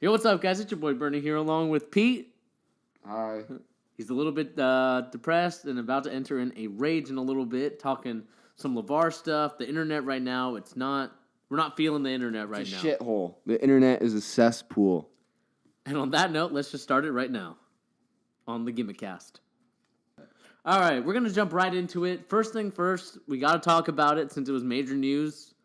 Yo, what's up, guys? It's your boy Bernie here, along with Pete. Hi. He's a little bit depressed and about to enter in a rage in a little bit, talking some LeVar stuff. The internet right now, we're not feeling the internet right now. It's a shithole. The internet is a cesspool. And on that note, let's just start it right now on the Gimmick cast. All right, we're going to jump right into it. First thing first, we got to talk about it since it was major news,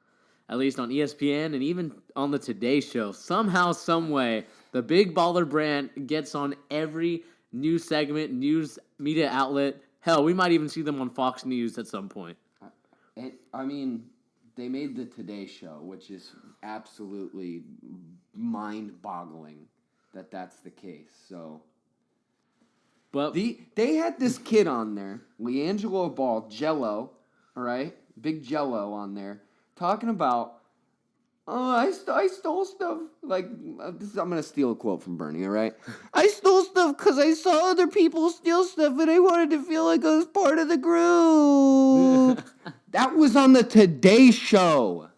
at least on ESPN and even on the Today Show. Somehow, some way, the Big Baller brand gets on every news segment, news media outlet. Hell, we might even see them on Fox News at some point. They made the Today Show, which is absolutely mind-boggling that that's the case. So, But they had this kid on there, LeAngelo Ball, Jello, all right, big Jello on there, talking about, I stole stuff. I'm going to steal a quote from Bernie, all right? I stole stuff because I saw other people steal stuff and I wanted to feel like I was part of the group. That was on the Today Show.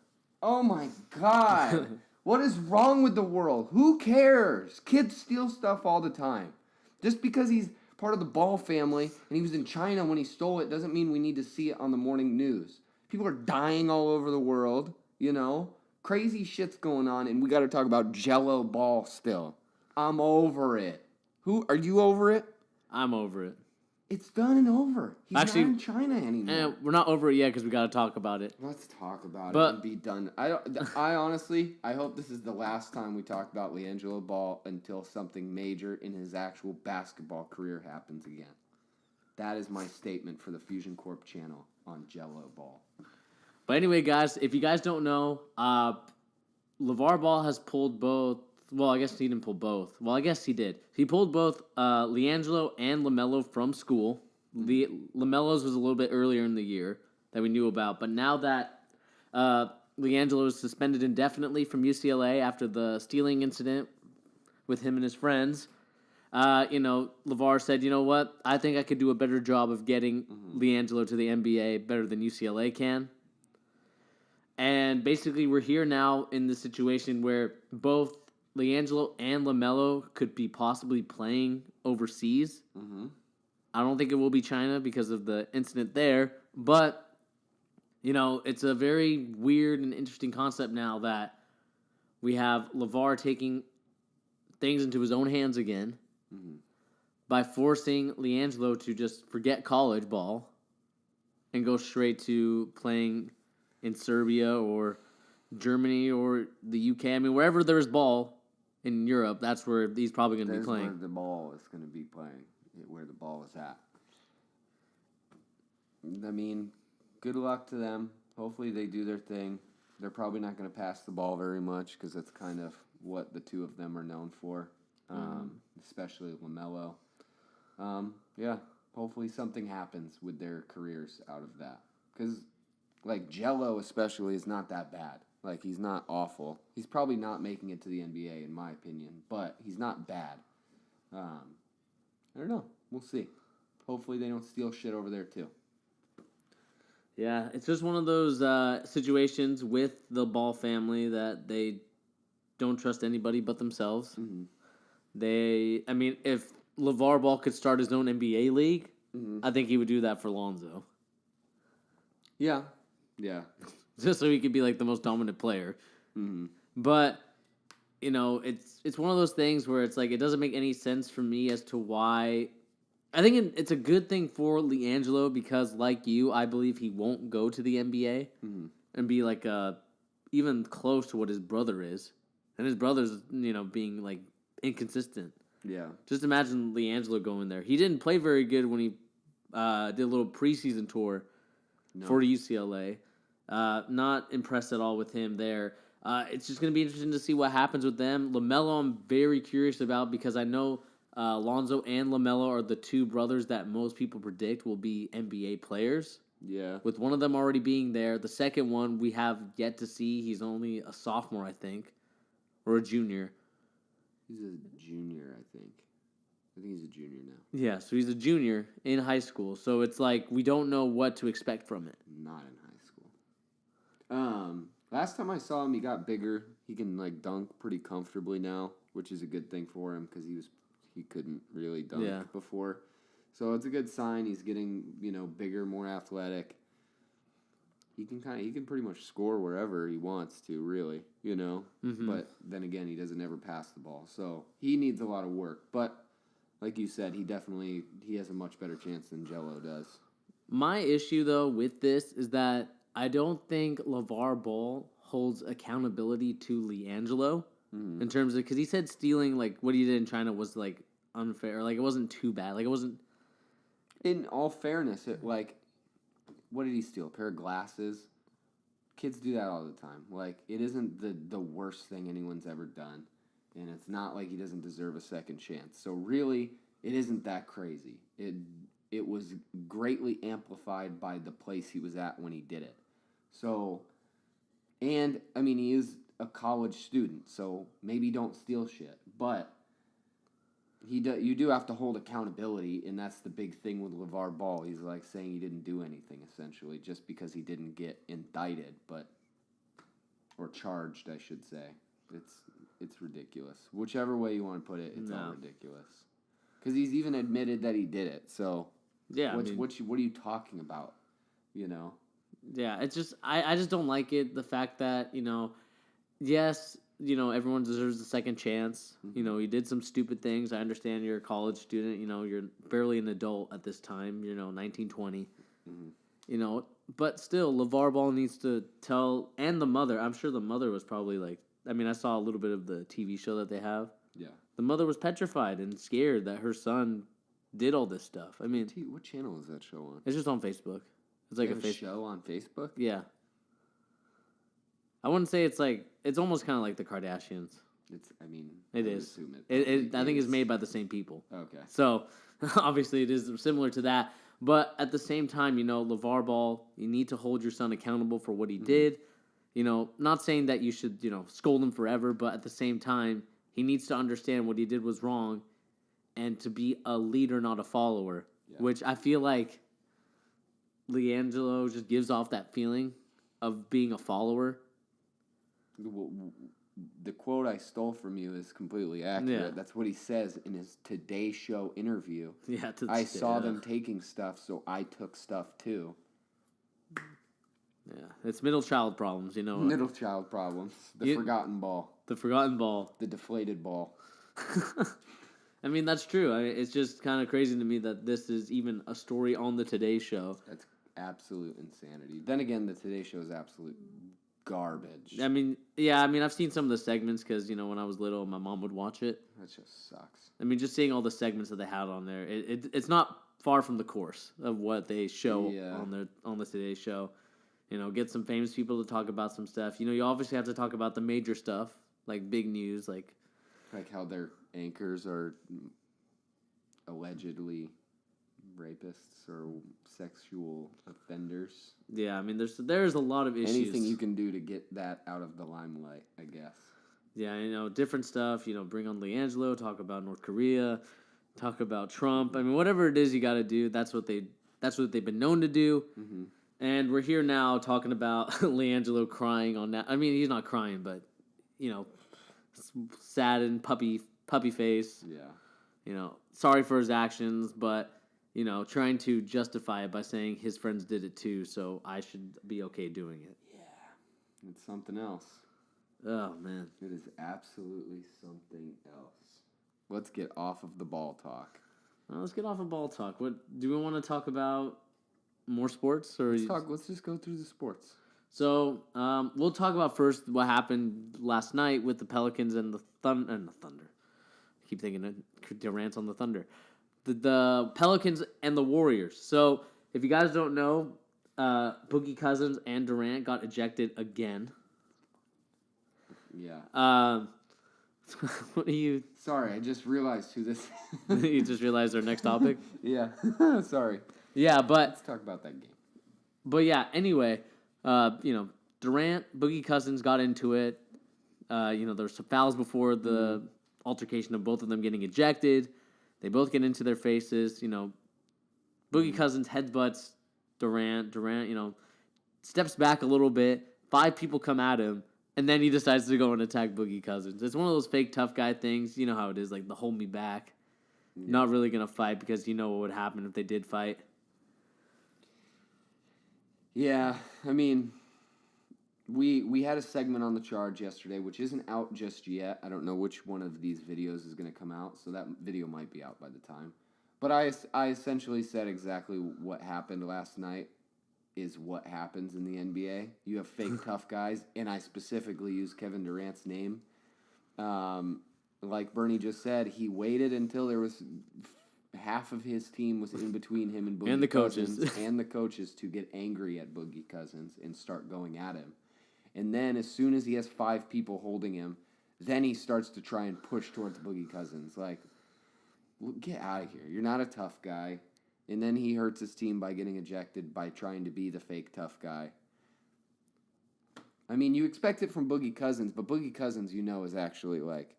Oh, my God. What is wrong with the world? Who cares? Kids steal stuff all the time. Just because he's part of the Ball family and he was in China when he stole it doesn't mean we need to see it on the morning news. People are dying all over the world, you know? Crazy shit's going on, and we got to talk about Jello Ball still. I'm over it. Are you over it? I'm over it. It's done and over. He's Actually, not in China anymore. We're not over it yet because we got to talk about it. Let's talk about it and be done. I honestly hope this is the last time we talk about LeAngelo Ball until something major in his actual basketball career happens again. That is my statement for the Fusion Corp channel on Jello Ball. But anyway, guys, if you guys don't know, LeVar Ball has pulled both. Well, I guess he didn't pull both. Well, I guess he did. He pulled both LiAngelo and LaMelo from school. LaMelo's was a little bit earlier in the year that we knew about. But now that LiAngelo is suspended indefinitely from UCLA after the stealing incident with him and his friends, LeVar said, you know what? I think I could do a better job of getting LiAngelo to the NBA better than UCLA can. And basically, we're here now in the situation where both LiAngelo and LaMelo could be possibly playing overseas. Mm-hmm. I don't think it will be China because of the incident there. But, it's a very weird and interesting concept now that we have LeVar taking things into his own hands again by forcing LiAngelo to just forget college ball and go straight to playing in Serbia or Germany or the UK. I mean, wherever there's ball in Europe, that's where he's probably going to be playing. Where the ball is going to be playing, where the ball is at. I mean, good luck to them. Hopefully they do their thing. They're probably not going to pass the ball very much because that's kind of what the two of them are known for, especially LaMelo. Hopefully something happens with their careers out of that. Because Jello especially is not that bad. He's not awful. He's probably not making it to the NBA, in my opinion, but he's not bad. I don't know. We'll see. Hopefully they don't steal shit over there, too. Yeah, it's just one of those situations with the Ball family that they don't trust anybody but themselves. Mm-hmm. If LeVar Ball could start his own NBA league, I think he would do that for Lonzo. Yeah. Just so he could be the most dominant player. Mm-hmm. But, it's one of those things where it's it doesn't make any sense for me as to why. I think it's a good thing for LiAngelo because, like you, I believe he won't go to the NBA and be even close to what his brother is. And his brother's, being inconsistent. Yeah. Just imagine LiAngelo going there. He didn't play very good when he did a little preseason tour for UCLA. Not impressed at all with him there. It's just going to be interesting to see what happens with them. LaMelo, I'm very curious about because I know Lonzo and LaMelo are the two brothers that most people predict will be NBA players. Yeah. With one of them already being there. The second one we have yet to see. He's only a sophomore, I think, or a junior. He's a junior, I think. I think he's a junior now. Yeah, so he's a junior in high school. So it's we don't know what to expect from it. Not in high school. Last time I saw him, he got bigger. He can dunk pretty comfortably now. which is a good thing for him because he couldn't really dunk before. So it's a good sign. He's getting bigger, more athletic. He can pretty much score wherever he wants to, really, Mm-hmm. But then again, he doesn't ever pass the ball, so he needs a lot of work. But like you said, he has a much better chance than Jello does. My issue though with this is that I don't think LeVar Ball holds accountability to LiAngelo in terms of because he said stealing like what he did in China was like unfair, like it wasn't too bad, like it wasn't. In all fairness, what did he steal? A pair of glasses? Kids do that all the time. Like, it isn't the worst thing anyone's ever done. And it's not like he doesn't deserve a second chance. So really, it isn't that crazy. It was greatly amplified by the place he was at when he did it. So, and, I mean, he is a college student, so maybe don't steal shit. But you do have to hold accountability, and that's the big thing with LeVar Ball. He's like saying he didn't do anything, essentially, just because he didn't get indicted, or charged, I should say. It's ridiculous. Whichever way you want to put it, it's all ridiculous. Because he's even admitted that he did it. So Yeah, what are you talking about? Yeah, it's just I just don't like it. The fact that yes, everyone deserves a second chance. Mm-hmm. He did some stupid things. I understand you're a college student. You're barely an adult at this time. 19, 20. Mm-hmm. But still, LeVar Ball needs to tell, and the mother. I'm sure the mother was probably like. I mean, I saw a little bit of the TV show that they have. Yeah. The mother was petrified and scared that her son did all this stuff. I mean, what channel is that show on? it's just on Facebook. It's like a show on Facebook? Yeah. I wouldn't say it's almost kind of like the Kardashians. It is. Assume I think it's made by the same people. Okay. So, obviously it is similar to that. But at the same time, LeVar Ball, you need to hold your son accountable for what he did. Not saying that you should, scold him forever, but at the same time, he needs to understand what he did was wrong and to be a leader, not a follower, which I feel like LiAngelo just gives off that feeling of being a follower. The quote I stole from you is completely accurate. Yeah. That's what he says in his Today Show interview. Yeah, I saw them taking stuff, so I took stuff too. Yeah, it's middle child problems, Middle child problems. The forgotten ball. The forgotten ball. The deflated ball. I mean, that's true. It's just kind of crazy to me that this is even a story on the Today Show. That's absolute insanity. Then again, the Today Show is absolute garbage. I mean, yeah, I've seen some of the segments because, when I was little, my mom would watch it. That just sucks. Just seeing all the segments that they had on there, it's not far from the course of what they show on the Today Show. Get some famous people to talk about some stuff. You obviously have to talk about the major stuff, like big news, like how their anchors are allegedly rapists or sexual offenders. Yeah, there's a lot of issues. Anything you can do to get that out of the limelight, I guess. Yeah, different stuff. Bring on LiAngelo, talk about North Korea, talk about Trump. Whatever it is you got to do. That's what they've been known to do. Mm-hmm. And we're here now talking about LiAngelo crying on that. He's not crying, but sad and puppy face. Yeah. Sorry for his actions, but trying to justify it by saying his friends did it too, so I should be okay doing it. Yeah. It's something else. Oh, man. It is absolutely something else. Let's get off of the ball talk. Let's get off of ball talk. What do we want to talk about? More sports? Or Let's just go through the sports. So, we'll talk about first what happened last night with the Pelicans and the Thunder. I keep thinking Durant's on the Thunder. The Pelicans and the Warriors. So, if you guys don't know, Boogie Cousins and Durant got ejected again. Yeah. What are you... Sorry, I just realized who this... You just realized our next topic? Yeah. Sorry. Yeah, but... Let's talk about that game. But yeah, anyway, Durant, Boogie Cousins got into it. There were some fouls before the altercation of both of them getting ejected. They both get into their faces. Boogie Cousins headbutts Durant. Durant, steps back a little bit. 5 people come at him. And then he decides to go and attack Boogie Cousins. It's one of those fake tough guy things. You know how it is, like the hold me back. Yeah. Not really going to fight because you know what would happen if they did fight. Yeah, I mean, we had a segment on The Charge yesterday, which isn't out just yet. I don't know which one of these videos is going to come out, so that video might be out by the time. But I essentially said exactly what happened last night is what happens in the NBA. You have fake tough guys, and I specifically used Kevin Durant's name. Like Bernie just said, he waited until there was half of his team was in between him and Boogie and the Cousins coaches and the coaches to get angry at Boogie Cousins and start going at him. And then as soon as he has 5 people holding him, then he starts to try and push towards Boogie Cousins. Like, get out of here. You're not a tough guy. And then he hurts his team by getting ejected by trying to be the fake tough guy. I mean, you expect it from Boogie Cousins, but Boogie Cousins, you know, is actually like...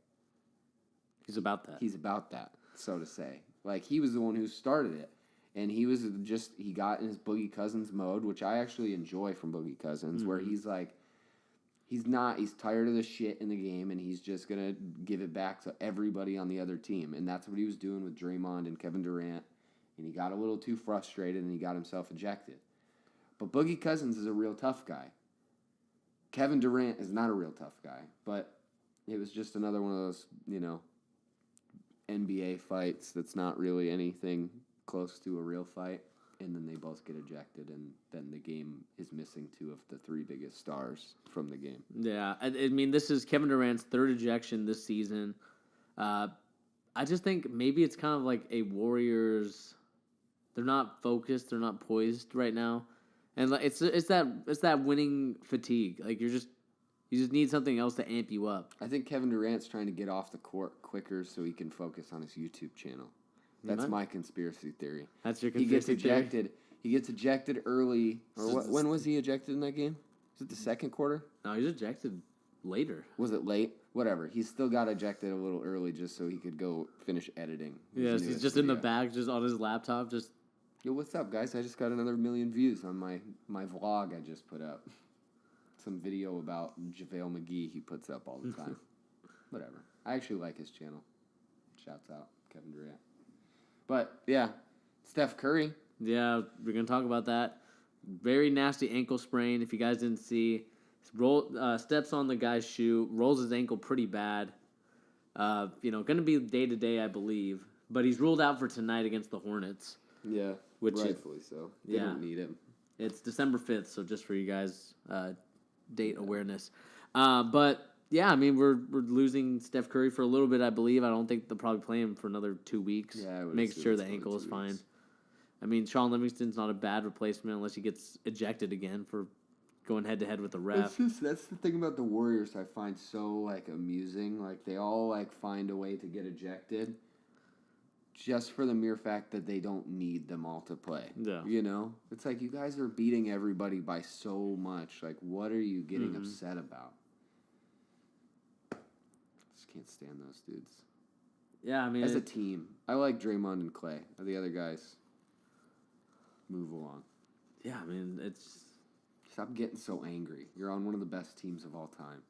He's about that. He's about that, so to say. Like, he was the one who started it. And he was just... He got in his Boogie Cousins mode, which I actually enjoy from Boogie Cousins, where he's like... He's tired of the shit in the game, and he's just going to give it back to everybody on the other team. And that's what he was doing with Draymond and Kevin Durant. And he got a little too frustrated, and he got himself ejected. But Boogie Cousins is a real tough guy. Kevin Durant is not a real tough guy. But it was just another one of those, you know, NBA fights that's not really anything close to a real fight. And then they both get ejected, and then the game is missing 2 of the 3 biggest stars from the game. Yeah, I mean, this is Kevin Durant's 3rd ejection this season. I just think maybe it's kind of like a Warriors. They're not focused. They're not poised right now, and like it's that winning fatigue. Like you just need something else to amp you up. I think Kevin Durant's trying to get off the court quicker so he can focus on his YouTube channel. That's my conspiracy theory. That's your conspiracy theory? He gets ejected early. Or when was he ejected in that game? Was it the second quarter? No, he was ejected later. Was it late? Whatever. He still got ejected a little early just so he could go finish editing. Yes, he's just in the back, just on his laptop, just... Yo, what's up, guys? I just got another 1 million views on my vlog I just put up. Some video about JaVale McGee he puts up all the time. Whatever. I actually like his channel. Shouts out, Kevin Durant. But, yeah, Steph Curry. Yeah, we're going to talk about that. Very nasty ankle sprain, if you guys didn't see. Steps on the guy's shoe, rolls his ankle pretty bad. Going to be day-to-day, I believe. But he's ruled out for tonight against the Hornets. Yeah, rightfully so. They don't need him. It's December 5th, so just for you guys, date awareness. But... Yeah, I mean, we're losing Steph Curry for a little bit, I believe. I don't think they'll probably play him for another 2 weeks. Yeah, make sure the ankle is fine. I mean, Sean Livingston's not a bad replacement unless he gets ejected again for going head-to-head with the ref. That's the thing about the Warriors I find so, like, amusing. Like, they all, like, find a way to get ejected just for the mere fact that they don't need them all to play. Yeah. You know? It's like, you guys are beating everybody by so much. Like, what are you getting upset about? Can't stand those dudes. Yeah, I mean... As a team, I like Draymond and Clay. The other guys move along. Yeah, I mean, it's... Stop getting so angry. You're on one of the best teams of all time.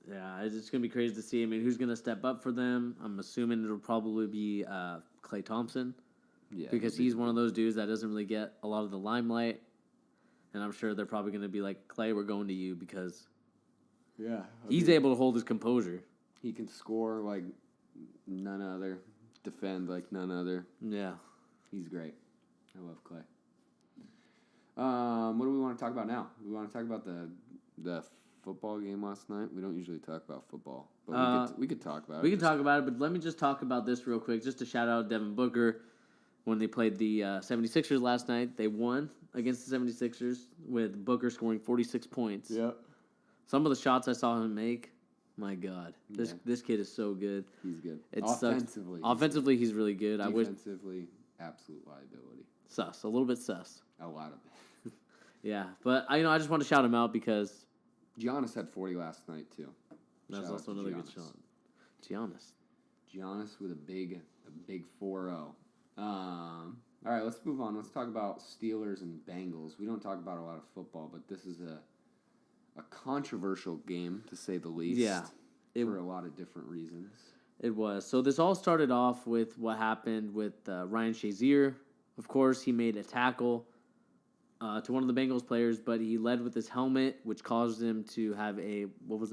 Yeah, it's going to be crazy to see. I mean, who's going to step up for them? I'm assuming it'll probably be Klay Thompson. Yeah, because he's one of those dudes that doesn't really get a lot of the limelight. And I'm sure they're probably going to be like, Klay, we're going to you because... Yeah. He's able to hold his composure. He can score like none other, defend like none other. Yeah. He's great. I love Klay. What do we want to talk about now? We want to talk about the football game last night. We don't usually talk about football, but we could talk about it. We can talk about it, but let me just talk about this real quick. Just to shout out Devin Booker. When they played the 76ers last night, they won against the 76ers with Booker scoring 46 points. Yep. Some of the shots I saw him make, my God, this kid is so good. He's good. Offensively, he's really good. Defensively, absolute liability. A little bit sus. A lot of it. Yeah, but I just want to shout him out because Giannis had 40 last night too. That's also another good shot. Giannis with a big 4-0. All right, let's move on. Let's talk about Steelers and Bengals. We don't talk about a lot of football, but this is a controversial game, to say the least. Yeah. For a lot of different reasons. It was. So this all started off with what happened with Ryan Shazier. Of course, he made a tackle to one of the Bengals players, but he led with his helmet, which caused him to have a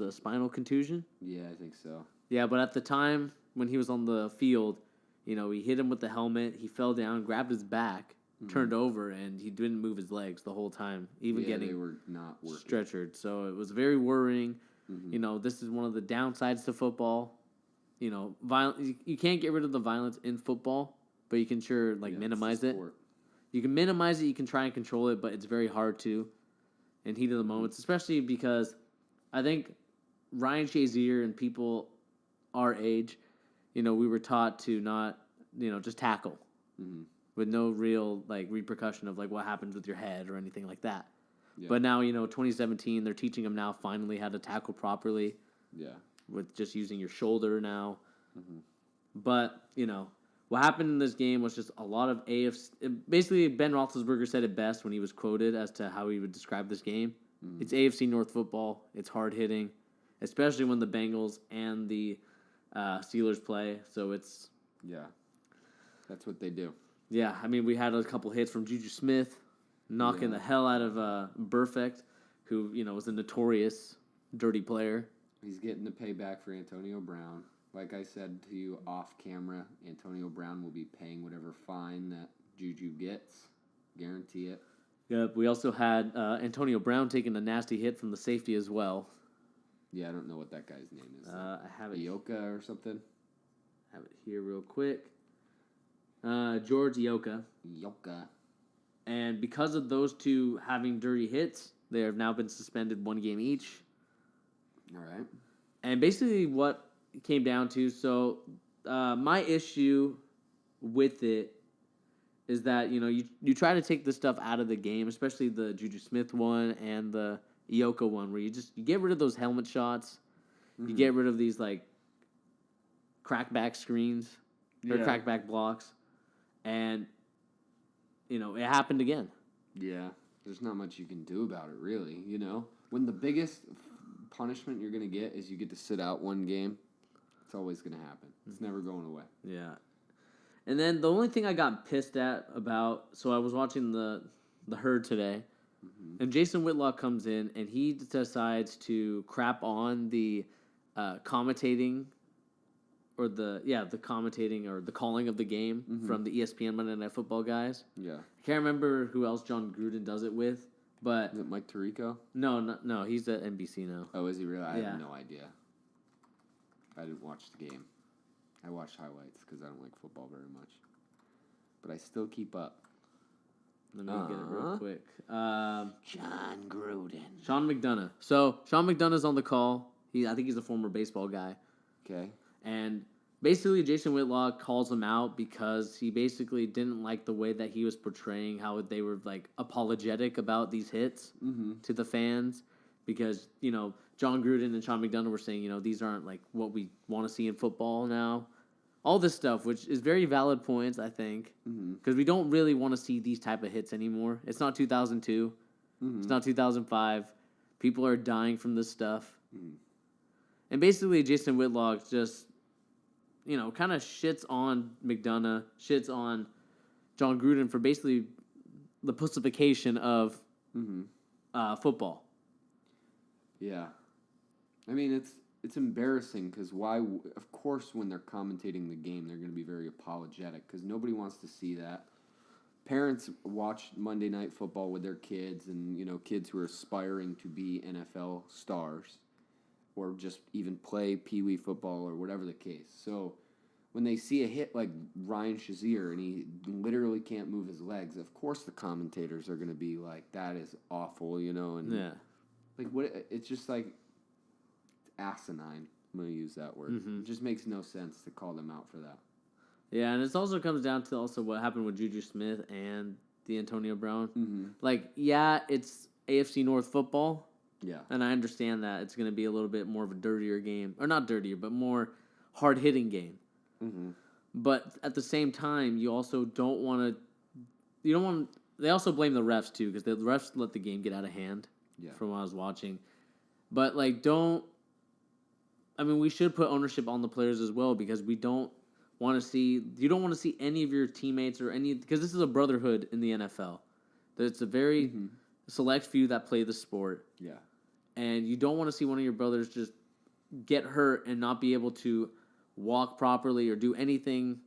spinal contusion? Yeah, I think so. Yeah, but at the time when he was on the field, he hit him with the helmet. He fell down, grabbed his back, turned over, and he didn't move his legs the whole time, even getting they were not working. stretchered. So it was very worrying. This is one of the downsides to football. Violence. You can't get rid of the violence in football, but you can minimize it. You can minimize it. You can try and control it, but it's very hard to in heat of the moments, especially because I think Ryan Shazier and people our age, we were taught to not, just tackle with no real repercussion of what happens with your head or anything like that. Yeah. But now, 2017, they're teaching them now finally how to tackle properly. Yeah. With just using your shoulder now. But, what happened in this game was just a lot of AFC. Basically, Ben Roethlisberger said it best when he was quoted as to how he would describe this game. It's AFC North football. It's hard-hitting, especially when the Bengals and the Steelers play. So it's... Yeah. That's what they do. Yeah, I mean, we had a couple hits from Juju Smith, knocking the hell out of Burfict, who, was a notorious dirty player. He's getting the payback for Antonio Brown. Like I said to you off camera, Antonio Brown will be paying whatever fine that Juju gets. Guarantee it. Yep, we also had Antonio Brown taking a nasty hit from the safety as well. Yeah, I don't know what that guy's name is. I have it. Ioka or something? I have it here real quick. George Ioka. And because of those two having dirty hits, they have now been suspended 1 game each. All right. And basically what it came down to, so my issue with it is that, you try to take this stuff out of the game, especially the Juju Smith one and the Ioka one, where you get rid of those helmet shots. You get rid of these, crackback screens or crackback blocks. And, it happened again. Yeah. There's not much you can do about it, really, When the biggest punishment you're going to get is you get to sit out 1 game, it's always going to happen. It's never going away. Yeah. And then the only thing I got pissed at about, so I was watching the Herd today, and Jason Whitlock comes in, and he decides to crap on the commentating, or the commentating or the calling of the game from the ESPN Monday Night Football guys. Yeah. I can't remember who else John Gruden does it with, but... Is it Mike Tirico? No, he's at NBC now. Oh, is he really? I have no idea. I didn't watch the game. I watched highlights because I don't like football very much. But I still keep up. Let me get it real quick. John Gruden. Sean McDonough. So, Sean McDonough's on the call. I think he's a former baseball guy. Okay. And basically, Jason Whitlock calls him out because he basically didn't like the way that he was portraying how they were, apologetic about these hits to the fans. Because, John Gruden and Sean McDonough were saying, these aren't, what we want to see in football now. All this stuff, which is very valid points, I think. Because we don't really want to see these type of hits anymore. It's not 2002. It's not 2005. People are dying from this stuff. And basically, Jason Whitlock just, kind of shits on McDonough, shits on John Gruden for basically the pussification of football. Yeah. I mean, it's embarrassing because why? Of course, when they're commentating the game, they're going to be very apologetic because nobody wants to see that. Parents watch Monday Night Football with their kids and, kids who are aspiring to be NFL stars or just even play Pee-wee football or whatever the case. So when they see a hit like Ryan Shazier and he literally can't move his legs, of course the commentators are going to be like, that is awful, and yeah. What? It's just it's asinine. I'm going to use that word. It just makes no sense to call them out for that. Yeah, and it also comes down to also what happened with Juju Smith and the Antonio Brown. It's AFC North football. Yeah. And I understand that it's going to be a little bit more of a dirtier game. Or not dirtier, but more hard-hitting game. But at the same time, you also don't want to... They also blame the refs, too, because the refs let the game get out of hand from what I was watching. But like, don't. I mean, we should put ownership on the players as well because we don't want to see. You don't want to see any of your teammates or any because this is a brotherhood in the NFL. It's a very select few that play the sport. Yeah. And you don't want to see one of your brothers just get hurt and not be able to walk properly or do anything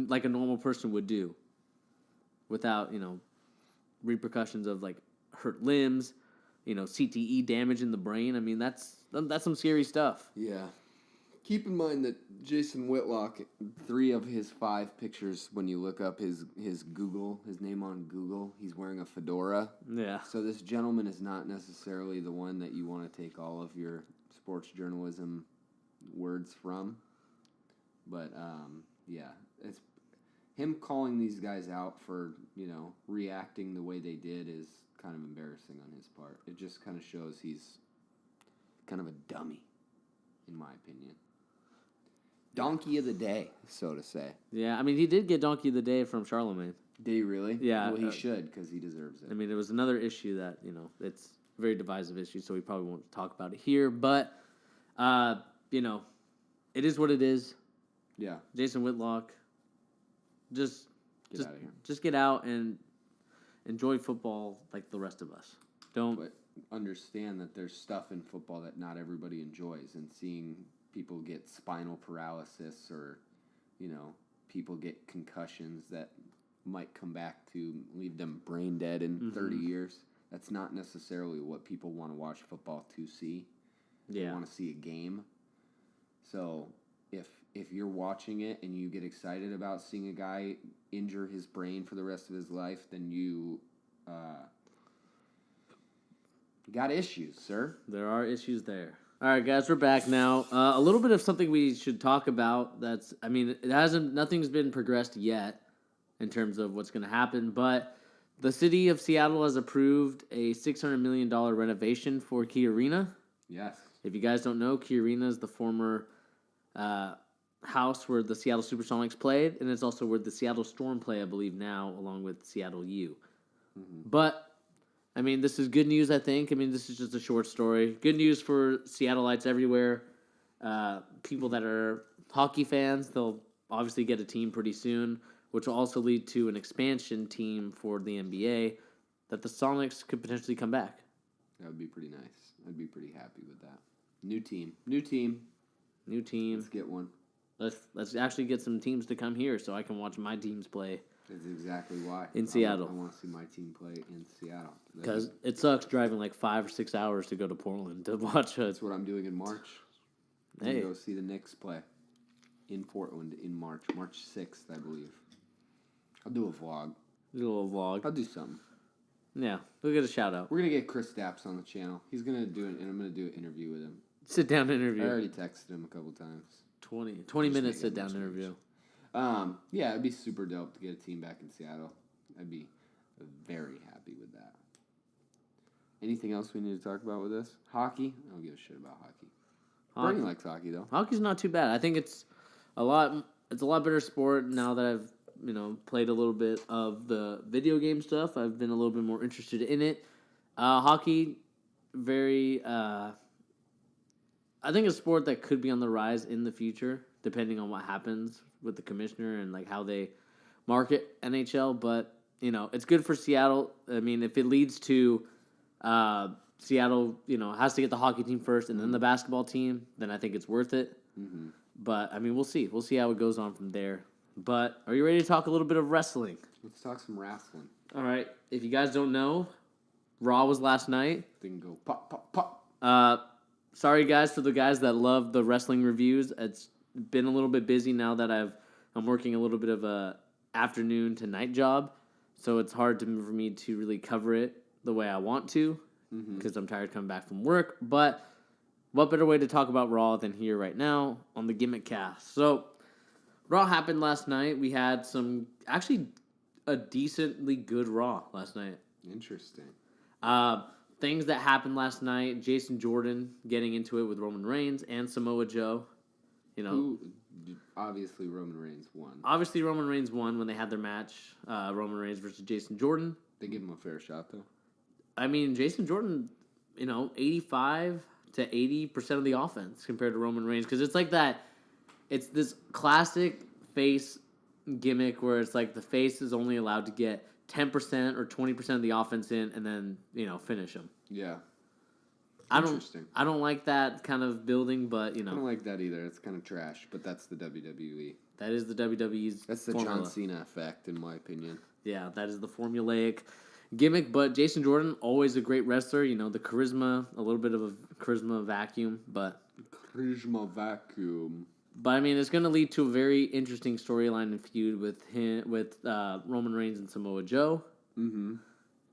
like a normal person would do without, repercussions of like hurt limbs, CTE damage in the brain. I mean, that's some scary stuff. Yeah. Keep in mind that Jason Whitlock, 3 of his 5 pictures, when you look up his name on Google, he's wearing a fedora. Yeah. So this gentleman is not necessarily the one that you want to take all of your sports journalism words from. But, it's him calling these guys out for, reacting the way they did is kind of embarrassing on his part. It just kind of shows he's kind of a dummy, in my opinion. Donkey of the day, so to say. Yeah, I mean, he did get Donkey of the Day from Charlemagne. Did he really? Yeah. Well, he should, because he deserves it. I mean, it was another issue that, it's a very divisive issue, so we probably won't talk about it here. But, it is what it is. Yeah. Jason Whitlock, just Get out of here. Just get out and enjoy football like the rest of us. But understand that there's stuff in football that not everybody enjoys, and seeing people get spinal paralysis or, people get concussions that might come back to leave them brain dead in 30 years. That's not necessarily what people want to watch football to see. They want to see a game. So if you're watching it and you get excited about seeing a guy injure his brain for the rest of his life, then you got issues, sir. There are issues there. All right, guys, we're back now. A little bit of something we should talk about. Nothing's been progressed yet in terms of what's going to happen, but the city of Seattle has approved a $600 million renovation for Key Arena. Yes. If you guys don't know, Key Arena is the former house where the Seattle Supersonics played, and it's also where the Seattle Storm play, I believe, now, along with Seattle U. But I mean, this is good news, I think. I mean, this is just a short story. Good news for Seattleites everywhere. People that are hockey fans, they'll obviously get a team pretty soon, which will also lead to an expansion team for the NBA that the Sonics could potentially come back. That would be pretty nice. I'd be pretty happy with that. New team. Let's get one. Let's actually get some teams to come here so I can watch my teams play. That's exactly why. In Seattle. I want to see my team play in Seattle. Because it sucks driving like 5 or 6 hours to go to Portland to watch That's what I'm doing in March. I'm Hey. going to go see the Knicks play in Portland in March. March 6th, I believe. I'll do a vlog. Do a little vlog. I'll do something. Yeah, we'll get a shout out. We're going to get Chris Stapps on the channel. He's going to do it, and I'm going to do an interview with him. Sit down interview. I already texted him a couple times. 20 minutes sit down interview. Yeah, it'd be super dope to get a team back in Seattle. I'd be very happy with that. Anything else we need to talk about with this? Hockey? I don't give a shit about hockey. Bernie likes hockey though. Hockey's not too bad. I think it's a lot better sport now that I've played a little bit of the video game stuff. I've been a little bit more interested in it. Hockey, very. I think a sport that could be on the rise in the future, depending on what happens with the commissioner and like how they market NHL. But it's good for Seattle. I mean, if it leads to Seattle, has to get the hockey team first and then the basketball team, then I think it's worth it. Mm-hmm. But I mean, we'll see. We'll see how it goes on from there. But are you ready to talk a little bit of wrestling? Let's talk some wrestling. All right. If you guys don't know, Raw was last night. Didn't go pop, pop, pop. Sorry, guys, for the guys that love the wrestling reviews. It's been a little bit busy now that I'm working a little bit of a afternoon to night job, so it's hard for me to really cover it the way I want to because I'm tired coming back from work. But what better way to talk about Raw than here right now on the Gimmick cast? So Raw happened last night. We had a decently good Raw last night. Interesting. Things that happened last night, Jason Jordan getting into it with Roman Reigns and Samoa Joe. Obviously Roman Reigns won. Obviously Roman Reigns won when they had their match, Roman Reigns versus Jason Jordan. They give him a fair shot, though. I mean, Jason Jordan, 85 to 80% of the offense compared to Roman Reigns, because it's like that. It's this classic face gimmick where it's like the face is only allowed to get 10% or 20% of the offense in, and then finish them. Yeah. I Interesting. I don't like that kind of building, but I don't like that either. It's kind of trash, but that's the WWE. that is the WWE's. That's the formula. John Cena effect, in my opinion. Yeah, that is the formulaic gimmick. But Jason Jordan, always a great wrestler. The charisma, a little bit of a charisma vacuum, but Charisma vacuum. But I mean, it's going to lead to a very interesting storyline and feud with Roman Reigns and Samoa Joe. Mm-hmm.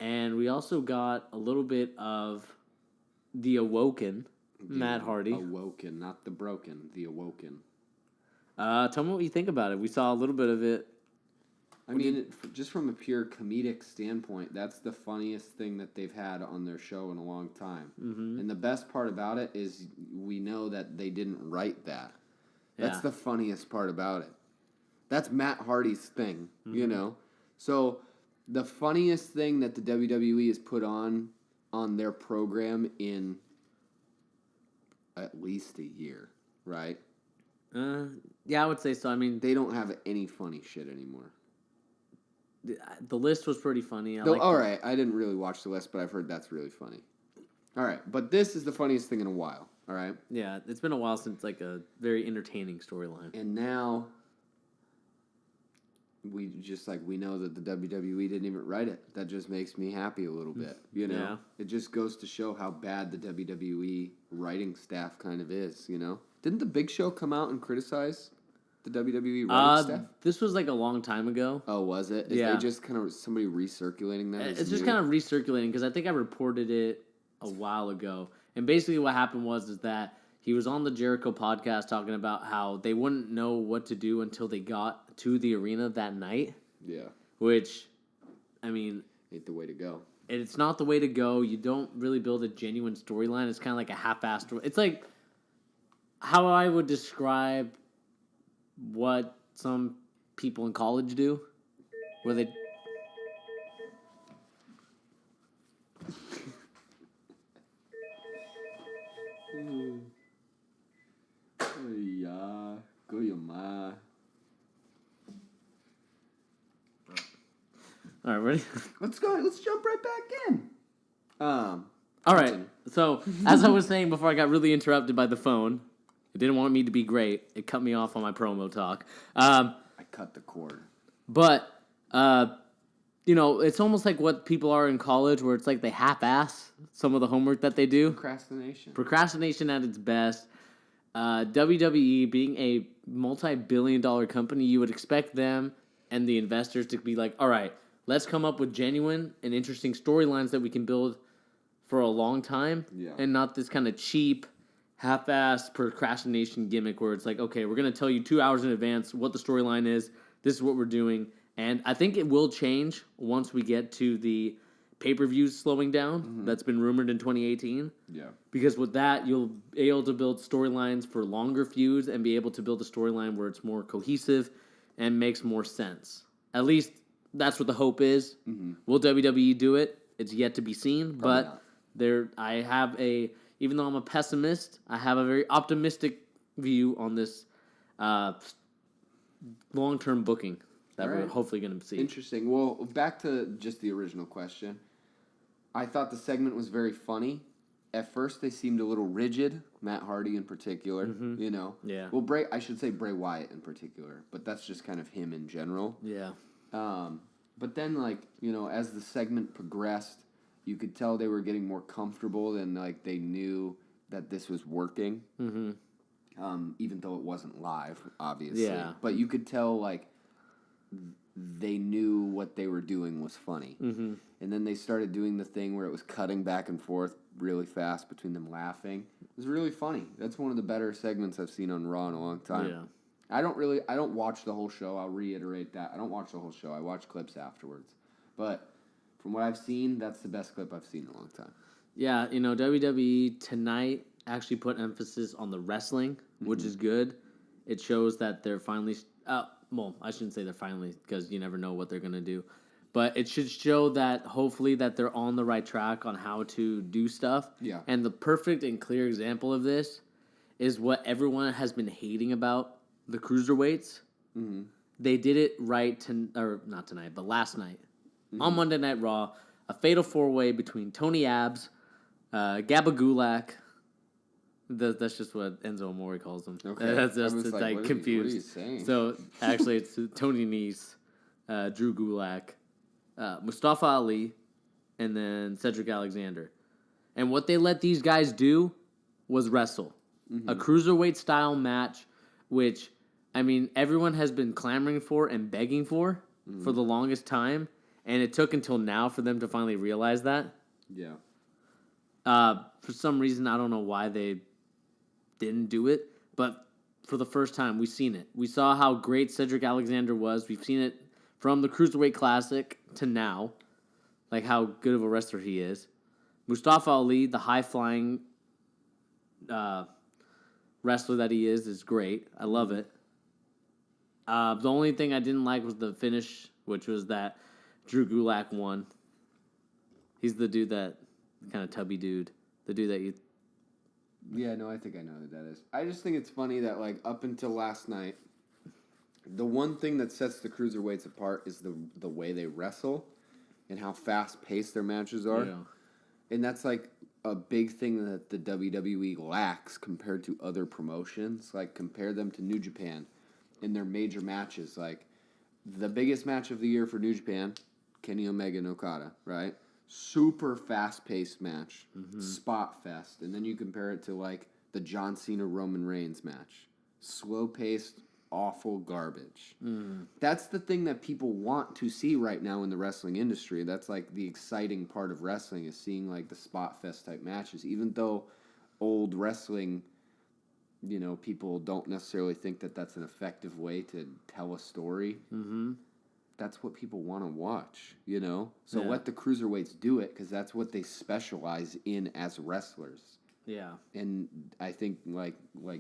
And we also got a little bit of the Awoken, Matt Hardy. Awoken, not the broken, the Awoken. Tell me what you think about it. We saw a little bit of it. I mean, just from a pure comedic standpoint, that's the funniest thing that they've had on their show in a long time. Mm-hmm. And the best part about it is we know that they didn't write that. That's the funniest part about it. That's Matt Hardy's thing, So the funniest thing that the WWE has put on their program in at least a year, right? Yeah, I would say so. I mean, they don't have any funny shit anymore. The list was pretty funny. All right, I didn't really watch the list, but I've heard that's really funny. All right, but this is the funniest thing in a while, all right? Yeah, it's been a while since like a very entertaining storyline. And now we know that the WWE didn't even write it. That just makes me happy a little bit, Yeah. It just goes to show how bad the WWE writing staff kind of is, Didn't the Big Show come out and criticize the WWE writing staff? This was like a long time ago. Oh, was it? Yeah. They just kind of somebody recirculating that? It's just kind of recirculating because I think I reported it a while ago. And basically what happened was that he was on the Jericho podcast talking about how they wouldn't know what to do until they got to the arena that night. Yeah. Which, I mean... ain't the way to go. It's not the way to go. You don't really build a genuine storyline. It's kind of like a half-assed story. It's like how I would describe what some people in college do, where they... Yeah, go your ma. All right, ready? Let's go. Let's jump right back in. All right. So, as I was saying before I got really interrupted by the phone, it didn't want me to be great. It cut me off on my promo talk. I cut the cord. But, it's almost like what people are in college where it's like they half-ass some of the homework that they do. Procrastination at its best. WWE being a multi-billion-dollar company, you would expect them and the investors to be like, all right, let's come up with genuine and interesting storylines that we can build for a long time, and not this kind of cheap, half-assed procrastination gimmick where it's like, okay, we're going to tell you 2 hours in advance what the storyline is, this is what we're doing, and I think it will change once we get to the pay-per-views slowing down. Mm-hmm. That's been rumored in 2018. Yeah. Because with that, you'll be able to build storylines for longer feuds and be able to build a storyline where it's more cohesive and makes more sense. At least that's what the hope is. Mm-hmm. Will WWE do it? It's yet to be seen. Probably but not. Even though I'm a pessimist, I have a very optimistic view on this long-term booking that we're hopefully going to see. Interesting. Well, back to just the original question. I thought the segment was very funny. At first, they seemed a little rigid, Matt Hardy in particular, Yeah. Well, I should say Bray Wyatt in particular, but that's just kind of him in general. Yeah. But then, as the segment progressed, you could tell they were getting more comfortable and, they knew that this was working. Mm-hmm. Even though it wasn't live, obviously. Yeah. But you could tell, they knew what they were doing was funny. Mm-hmm. And then they started doing the thing where it was cutting back and forth really fast between them laughing. It was really funny. That's one of the better segments I've seen on Raw in a long time. Yeah. I don't watch the whole show. I'll reiterate that. I don't watch the whole show. I watch clips afterwards. But from what I've seen, that's the best clip I've seen in a long time. Yeah, WWE tonight actually put emphasis on the wrestling, which is good. It shows that they're finally... well, I shouldn't say they're finally, because you never know what they're going to do. but it should show that hopefully that they're on the right track on how to do stuff. Yeah. And the perfect and clear example of this is what everyone has been hating about the cruiserweights. Mm-hmm. They did it right, not tonight, but last night. Mm-hmm. On Monday Night Raw, a fatal four-way between Tony Abs, Gabba Gulak. That's just what Enzo Amore calls them. Okay. That's just I was like, confused. what are you saying? So actually, it's Tony Nese, Drew Gulak, Mustafa Ali, and then Cedric Alexander. And what they let these guys do was wrestle. Mm-hmm. A cruiserweight style match, which, I mean, everyone has been clamoring for and begging for the longest time. And it took until now for them to finally realize that. Yeah. For some reason, I don't know why they didn't do it. But for the first time, we've seen it. We saw how great Cedric Alexander was. We've seen it from the Cruiserweight Classic to now. Like how good of a wrestler he is. Mustafa Ali, the high-flying wrestler that he is great. I love it. The only thing I didn't like was the finish, which was that Drew Gulak won. He's the dude that, kind of tubby dude. The dude that you... Yeah, no, I think I know who that is. I just think it's funny that, like, up until last night, the one thing that sets the cruiserweights apart is the way they wrestle and how fast-paced their matches are. Yeah. And that's, like, a big thing that the WWE lacks compared to other promotions. Like, compare them to New Japan in their major matches. Like, the biggest match of the year for New Japan, Kenny Omega and Okada, right? Super fast-paced match, spot fest. And then you compare it to, like, the John Cena-Roman Reigns match. Slow-paced, awful garbage. That's the thing that people want to see right now in the wrestling industry. That's, like, the exciting part of wrestling is seeing, like, the spot fest type matches. Even though old wrestling, you know, people don't necessarily think that that's an effective way to tell a story. Mm-hmm. That's what people want to watch, you know? So Yeah. let the cruiserweights do it because that's what they specialize in as wrestlers. Yeah. And I think, like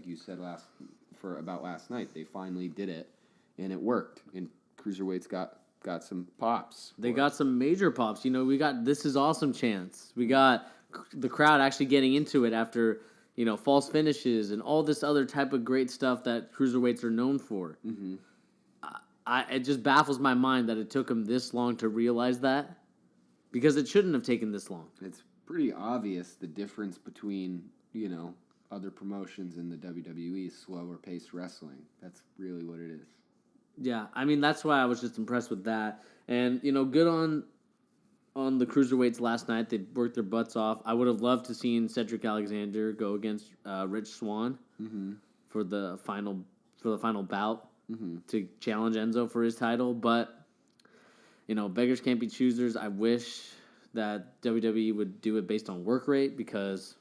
you said about last night, they finally did it, and it worked. And cruiserweights got some pops. They got some major pops. You know, we got This Is Awesome chants. We got the crowd actually getting into it after, you know, false finishes and all this other type of great stuff that cruiserweights are known for. Mm-hmm. It just baffles my mind that it took them this long to realize that, because it shouldn't have taken this long. It's pretty obvious the difference between, you know, other promotions in the WWE, slower paced wrestling. That's really what it is. Yeah, I mean, that's why I was just impressed with that. And, you know, good on the cruiserweights last night. They worked their butts off. I would have loved to seen Cedric Alexander go against Rich Swann for the final bout to challenge Enzo for his title. But, you know, beggars can't be choosers. I wish that WWE would do it based on work rate, because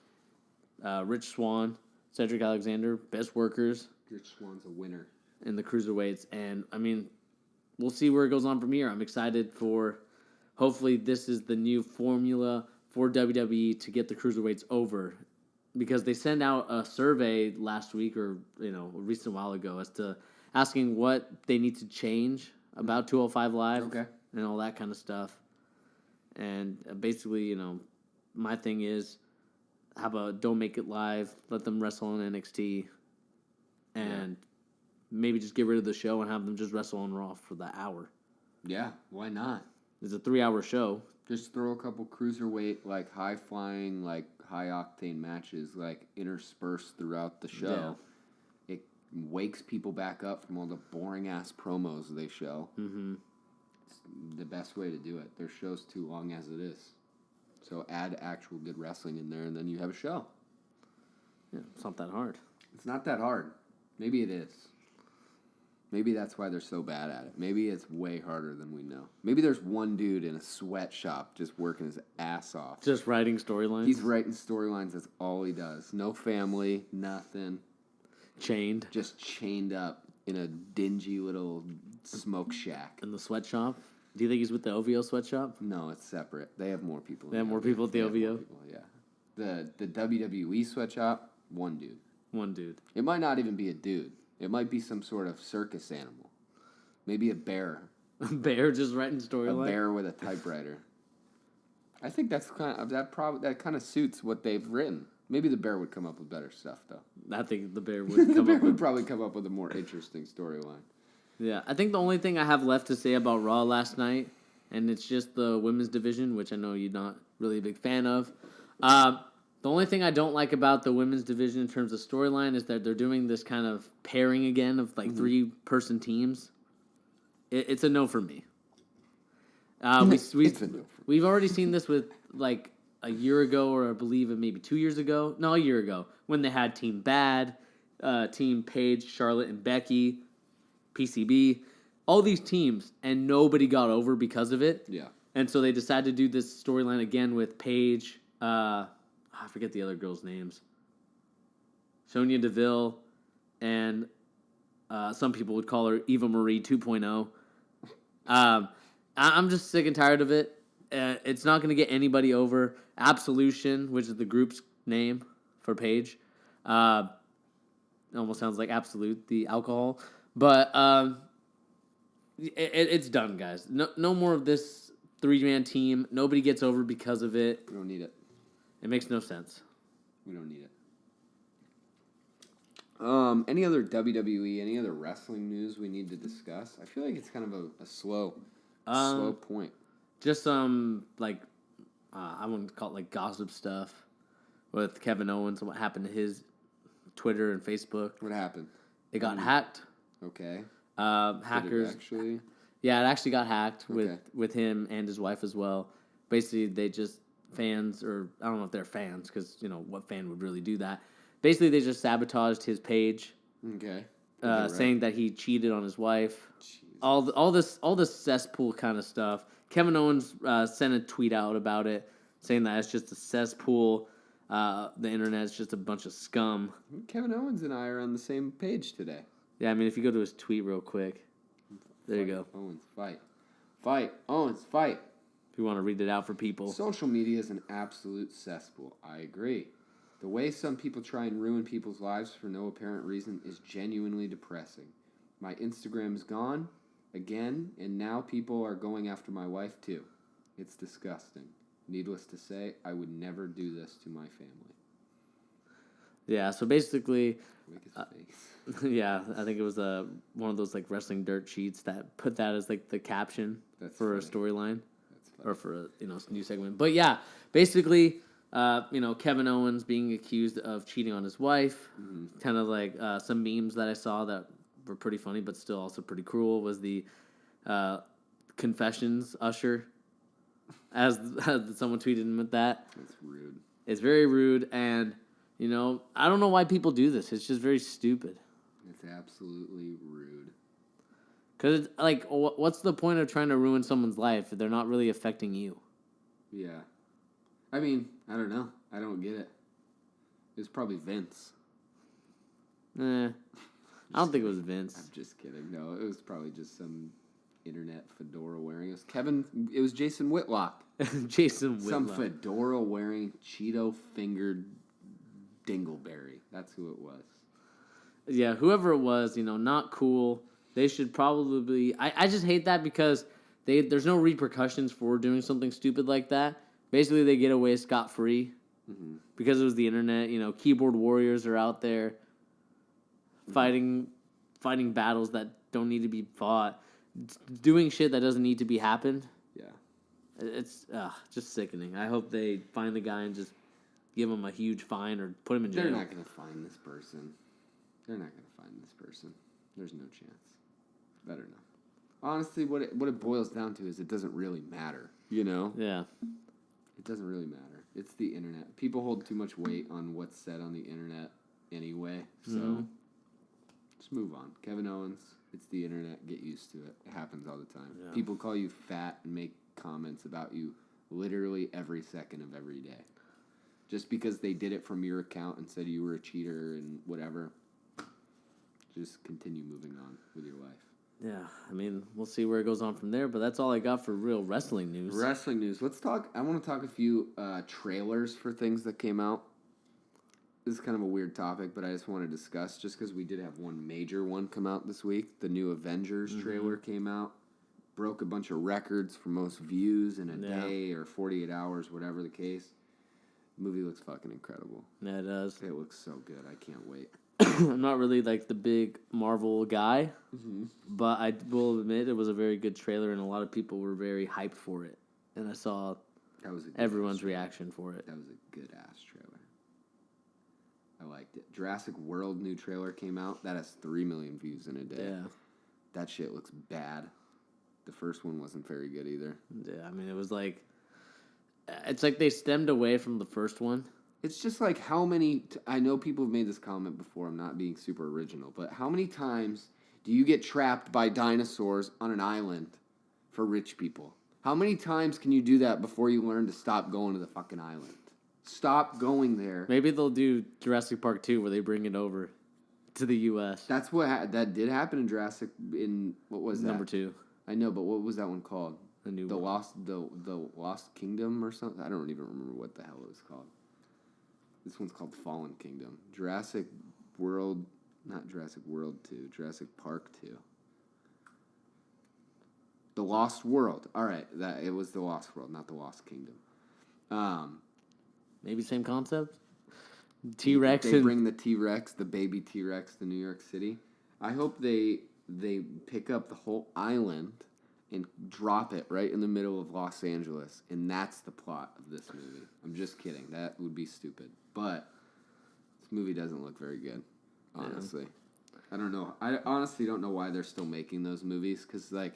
Rich Swann, Cedric Alexander, best workers. Rich Swann's a winner. In the cruiserweights. And, I mean, we'll see where it goes on from here. I'm excited for... Hopefully this is the new formula for WWE to get the cruiserweights over, because they sent out a survey last week, or, you know, a recent while ago, as to asking what they need to change about 205 Live and all that kind of stuff. And basically, you know, my thing is, how about don't make it live, let them wrestle in NXT, and maybe just get rid of the show and have them just wrestle on Raw for the hour. Yeah, why not? It's a 3-hour show. Just throw a couple cruiserweight, like, high-flying, like, high-octane matches, like, interspersed throughout the show. Yeah. It wakes people back up from all the boring-ass promos they show. Mm-hmm. It's the best way to do it. Their show's too long as it is. So add actual good wrestling in there, and then you have a show. Yeah, it's not that hard. It's not that hard. Maybe it is. Maybe that's why they're so bad at it. Maybe it's way harder than we know. Maybe there's one dude in a sweatshop just working his ass off. Just writing storylines? He's writing storylines. That's all he does. No family, nothing. Chained? Just chained up in a dingy little smoke shack. In the sweatshop? Do you think he's with the OVO sweatshop? No, it's separate. They have more people. They have more people at the OVO? Yeah. The WWE sweatshop, one dude. One dude. It might not even be a dude. It might be some sort of circus animal. Maybe a bear A bear just writing A storyline. bear with a typewriter. I think that kind of suits what they've written. Maybe the bear would come up with better stuff, though. I think the bear would The come bear up would with. probably come up with a more interesting storyline. Yeah, I think the only thing I have left to say about Raw last night, and it's just the women's division, which I know you're not really a big fan of. The only thing I don't like about the women's division in terms of storyline is that they're doing this kind of pairing again of like 3-person teams. It's a no for me. It's a no for me. We've already seen this with like a year ago, or I believe maybe 2 years ago. No, a year ago, when they had Team Bad, Team Paige, Charlotte, and Becky, PCB, all these teams, and nobody got over because of it. Yeah. And so they decided to do this storyline again with Paige. I forget the other girls' names. Sonya Deville, and some people would call her Eva Marie 2.0. I'm just sick and tired of it. It's not going to get anybody over. Absolution, which is the group's name for Paige. It almost sounds like Absolute, the alcohol. But it's done, guys. No more of this 3-man team. Nobody gets over because of it. We don't need it. It makes no sense. We don't need it. Any other WWE, any other wrestling news we need to discuss? I feel like it's kind of a slow point. Just some I wouldn't call it like gossip stuff with Kevin Owens and what happened to his Twitter and Facebook. What happened? It got hacked. Okay. Hackers. Did it actually? Yeah, it actually got hacked Okay. with him and his wife as well. Basically, they just fans, or I don't know if they're fans, because what fan would really do that. Basically, they just sabotaged his page. Okay. Saying that he cheated on his wife. Jeez. All this cesspool kind of stuff. Kevin Owens sent a tweet out about it, saying that it's just a cesspool. The internet is just a bunch of scum. Kevin Owens and I are on the same page today. Yeah, I mean, if you go to his tweet real quick, there you go. Owens, fight. Owens, fight. If you want to read it out for people. Social media is an absolute cesspool. I agree. The way some people try and ruin people's lives for no apparent reason is genuinely depressing. My Instagram's gone again, and now people are going after my wife too. It's disgusting. Needless to say, I would never do this to my family. Yeah, so basically, Look at his face. yeah, I think it was one of those like wrestling dirt sheets that put that as like the caption for a storyline or for a new segment. But yeah, basically, Kevin Owens being accused of cheating on his wife. Mm-hmm. Kind of like some memes that I saw that were pretty funny, but still also pretty cruel. Was the confessions usher, as someone tweeted him with that. That's rude. It's very rude, and I don't know why people do this. It's just very stupid. It's absolutely rude. Because, what's the point of trying to ruin someone's life if they're not really affecting you? Yeah. I mean, I don't know. I don't get it. It's probably Vince. I don't think it was Vince. I'm just kidding. No, it was probably just some internet fedora wearing. It was Jason Whitlock. Jason Whitlock. Some fedora wearing, Cheeto fingered dingleberry. That's who it was. Yeah, whoever it was, not cool. They should probably. I just hate that because there's no repercussions for doing something stupid like that. Basically, they get away scot-free because it was the internet. Keyboard warriors are out there fighting battles that don't need to be fought, doing shit that doesn't need to be happened. Yeah. It's just sickening. I hope they find the guy and just give him a huge fine or put him in jail. They're not going to find this person. There's no chance. Better not. Honestly, what it boils down to is it doesn't really matter. Yeah. It doesn't really matter. It's the internet. People hold too much weight on what's said on the internet anyway. So just move on. Kevin Owens, it's the internet. Get used to it. It happens all the time. Yeah. People call you fat and make comments about you literally every second of every day. Just because they did it from your account and said you were a cheater and whatever. Just continue moving on with your life. Yeah, I mean, we'll see where it goes on from there, but that's all I got for real wrestling news. Wrestling news. Let's talk. I want to talk a few trailers for things that came out. This is kind of a weird topic, but I just want to discuss, just because we did have one major one come out this week. The new Avengers trailer came out. broke a bunch of records for most views in a Yeah. day or 48 hours, whatever the case. The movie looks fucking incredible. Yeah, it does. It looks so good. I can't wait. I'm not really like the big Marvel guy, Mm-hmm. but I will admit it was a very good trailer, and a lot of people were very hyped for it. And I saw That was a good everyone's trailer. reaction for it. That was a good ass trailer. I liked it. Jurassic World new trailer came out. That has 3 million views in a day. Yeah, That shit looks bad. The first one wasn't very good either. yeah. I mean, it was like it's like they stemmed away from the first one. It's just like how many. I know people have made this comment before. I'm not being super original, but how many times do you get trapped by dinosaurs on an island for rich people? How many times can you do that before you learn to stop going to the fucking island? Stop going there. Maybe they'll do Jurassic Park 2 where they bring it over to the U.S. That's what that did happen in Jurassic. In what was that? Number 2, I know, but what was that one called? the new The one. Lost Kingdom or something. I don't even remember what the hell it was called. This one's called Fallen Kingdom. Jurassic World, not Jurassic World 2, Jurassic Park 2. The Lost World. All right, that it was the Lost World, not the Lost Kingdom. Maybe same concept. T-Rex They and bring the T-Rex, the baby T-Rex, to New York City. I hope they pick up the whole island and drop it right in the middle of Los Angeles, and that's the plot of this movie. I'm just kidding. That would be stupid. But this movie doesn't look very good, honestly. Yeah. I don't know. I honestly don't know why they're still making those movies, because, like,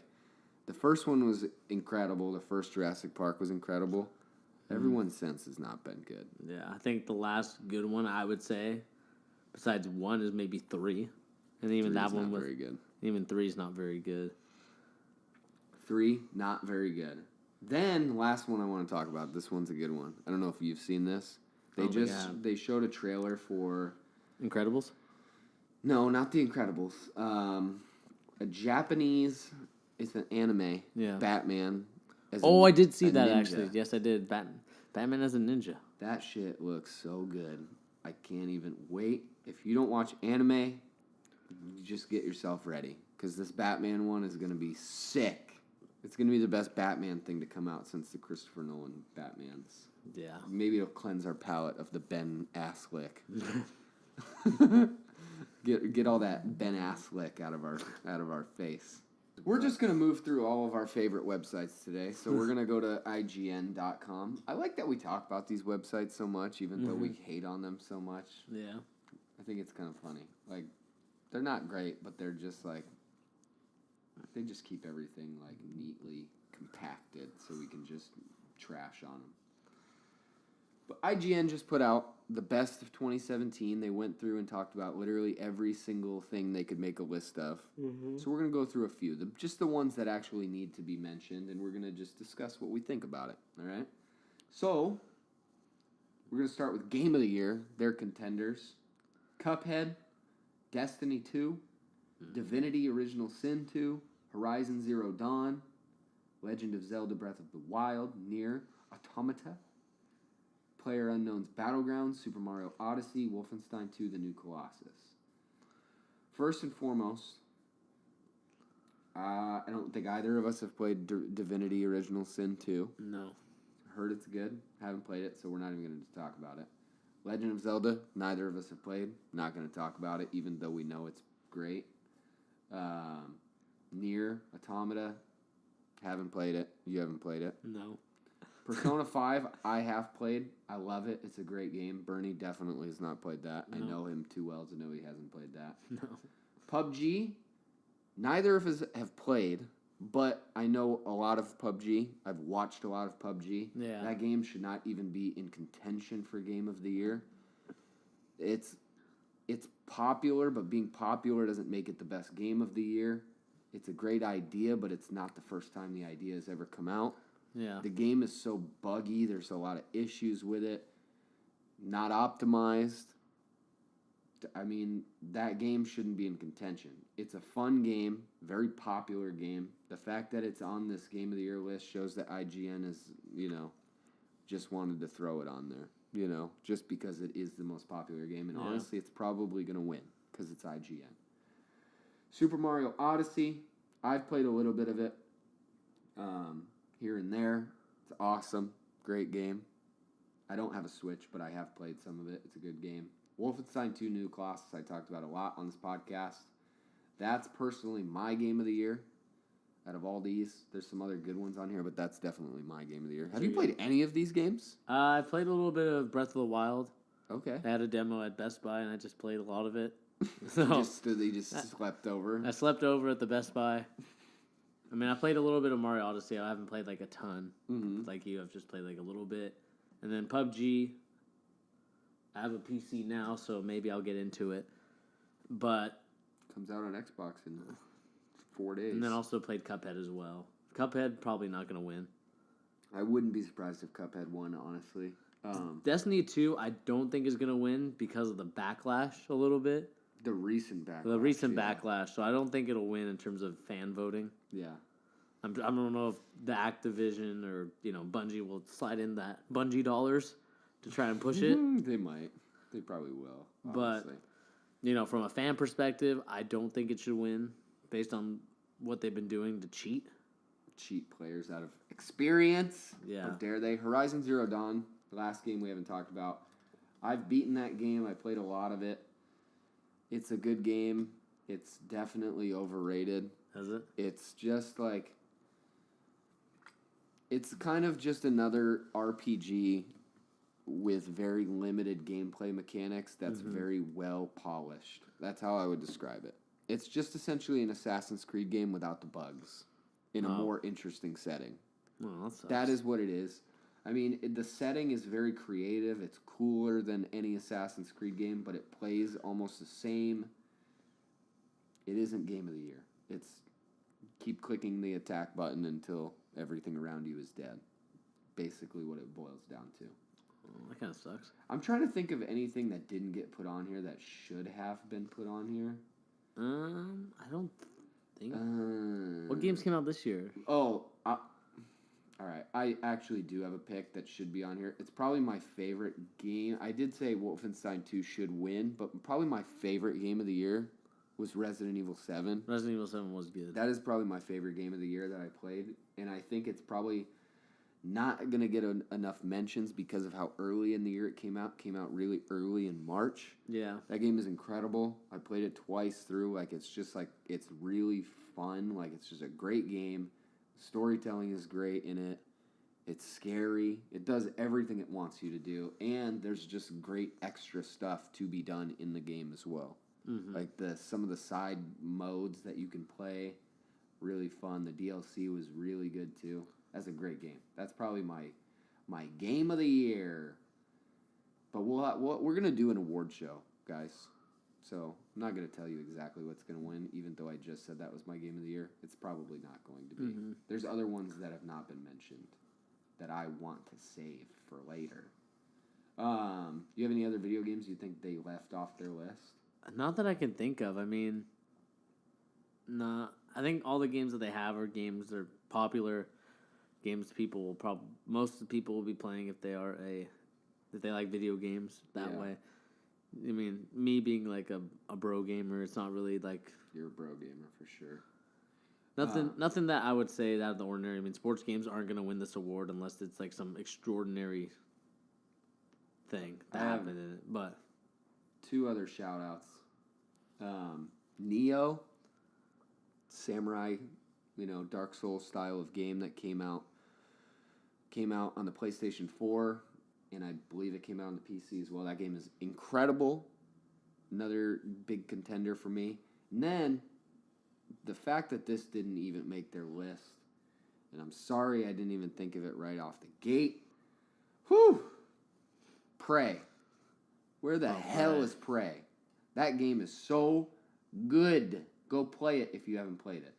the first one was incredible. The first Jurassic Park was incredible. Everyone since has not been good. yeah, I think the last good one I would say, besides 1, is maybe 3, and even that one was very good. Even 3 is not very good. 3, not very good. Then, last one I want to talk about. This one's a good one. I don't know if you've seen this. They showed a trailer for Incredibles? No, not The Incredibles. A Japanese. It's an anime. Yeah. Batman. I did see that ninja. actually. Yes, I did. Batman as a ninja. That shit looks so good. I can't even wait. If you don't watch anime, you just get yourself ready, because this Batman one is going to be sick. It's going to be the best Batman thing to come out since the Christopher Nolan Batmans. Yeah. Maybe it'll cleanse our palate of the Ben Affleck. Get all that Ben Affleck out of our face. We're just going to move through all of our favorite websites today. So we're going to go to IGN.com. I like that we talk about these websites so much, even though we hate on them so much. Yeah. I think it's kind of funny. Like, they're not great, but they're just like, they just keep everything like neatly compacted so we can just trash on them. But IGN just put out the best of 2017. They went through and talked about literally every single thing they could make a list of. Mm-hmm. So we're going to go through a few, just the ones that actually need to be mentioned, and we're going to just discuss what we think about it. All right? So we're going to start with Game of the Year, their contenders. Cuphead, Destiny 2, Divinity Original Sin 2, Horizon Zero Dawn, Legend of Zelda Breath of the Wild, Nier, Automata, PlayerUnknown's Battlegrounds, Super Mario Odyssey, Wolfenstein 2, The New Colossus. First and foremost, I don't think either of us have played Divinity Original Sin 2. No. Heard it's good. Haven't played it, so we're not even going to talk about it. Legend of Zelda, neither of us have played. Not going to talk about it, even though we know it's great. Nier, Automata, haven't played it. You haven't played it. No. Persona 5, I have played. I love it. It's a great game. Bernie definitely has not played that. No. I know him too well to know he hasn't played that. No. PUBG, neither of us have played, but I know a lot of PUBG. I've watched a lot of PUBG. Yeah. That game should not even be in contention for Game of the Year. It's popular, but being popular doesn't make it the best game of the year. It's a great idea, but it's not the first time the idea has ever come out. Yeah. The game is so buggy. There's a lot of issues with it. Not optimized. I mean, that game shouldn't be in contention. It's a fun game, very popular game. The fact that it's on this Game of the Year list shows that IGN is, just wanted to throw it on there, just because it is the most popular game. And honestly, it's probably going to win because it's IGN. Super Mario Odyssey, I've played a little bit of it. here and there. It's awesome. Great game. I don't have a Switch, but I have played some of it. It's a good game. Wolfenstein 2 New Colossus, I talked about a lot on this podcast. That's personally my game of the year. Out of all these, there's some other good ones on here, but that's definitely my game of the year. Have you played any of these games? I played a little bit of Breath of the Wild. Okay. I had a demo at Best Buy, and I just played a lot of it. So you just slept over? I slept over at the Best Buy. I mean, I played a little bit of Mario Odyssey. I haven't played like a ton. Like you, I've just played like a little bit. And then PUBG. I have a PC now, so maybe I'll get into it. But comes out on Xbox in 4 days. And then also played Cuphead as well. Cuphead probably not going to win. I wouldn't be surprised if Cuphead won, honestly. Destiny 2, I don't think is going to win because of the backlash a little bit. The recent backlash. Backlash. So I don't think it'll win in terms of fan voting. Yeah. I don't know if the Activision or Bungie will slide in that Bungie dollars to try and push it. They might. They probably will. Honestly. But from a fan perspective, I don't think it should win based on what they've been doing to cheat. Cheat players out of experience. Yeah. How dare they? Horizon Zero Dawn, the last game we haven't talked about. I've beaten that game. I played a lot of it. It's a good game. It's definitely overrated. Is it? It's just like... It's kind of just another RPG with very limited gameplay mechanics that's very well polished. That's how I would describe it. It's just essentially an Assassin's Creed game without the bugs in a more interesting setting. Well, that is what it is. I mean, the setting is very creative. It's cooler than any Assassin's Creed game, but it plays almost the same. It isn't Game of the Year. It's keep clicking the attack button until everything around you is dead. Basically what it boils down to. Oh, that kind of sucks. I'm trying to think of anything that didn't get put on here that should have been put on here. I don't think. What games came out this year? All right. I actually do have a pick that should be on here. It's probably my favorite game. I did say Wolfenstein 2 should win, but probably my favorite game of the year was Resident Evil 7. Resident Evil 7 was good. That is probably my favorite game of the year that I played, and I think it's probably not going to get enough mentions because of how early in the year it came out. It came out really early in March. Yeah. That game is incredible. I played it twice through. Like, it's just like, it's really fun. Like, it's just a great game. Storytelling is great in it. It's scary. It does everything it wants you to do. And there's just great extra stuff to be done in the game as well. Like some of the side modes that you can play, really fun. The DLC was really good too. That's a great game. That's probably my game of the year. But we're gonna do an award show, guys. So I'm not gonna tell you exactly what's gonna win, even though I just said that was my game of the year. It's probably not going to be. There's other ones that have not been mentioned that I want to save for later. You have any other video games you think they left off their list? Not that I can think of. I mean, I think all the games that they have are games that are popular games. Most of the people will be playing if they like video games that way. I mean, me being like a bro gamer, it's not really like you're a bro gamer for sure. Nothing that I would say out of the ordinary. I mean, sports games aren't going to win this award unless it's like some extraordinary thing that happened in it. But 2 other shout-outs. Neo, samurai, Dark Souls style of game that came out on the PlayStation 4, and I believe it came out on the PC as well. That game is incredible. Another big contender for me. And then, the fact that this didn't even make their list, and I'm sorry I didn't even think of it right off the gate. Whew! Prey. Where the hell is Prey? That game is so good. Go play it if you haven't played it.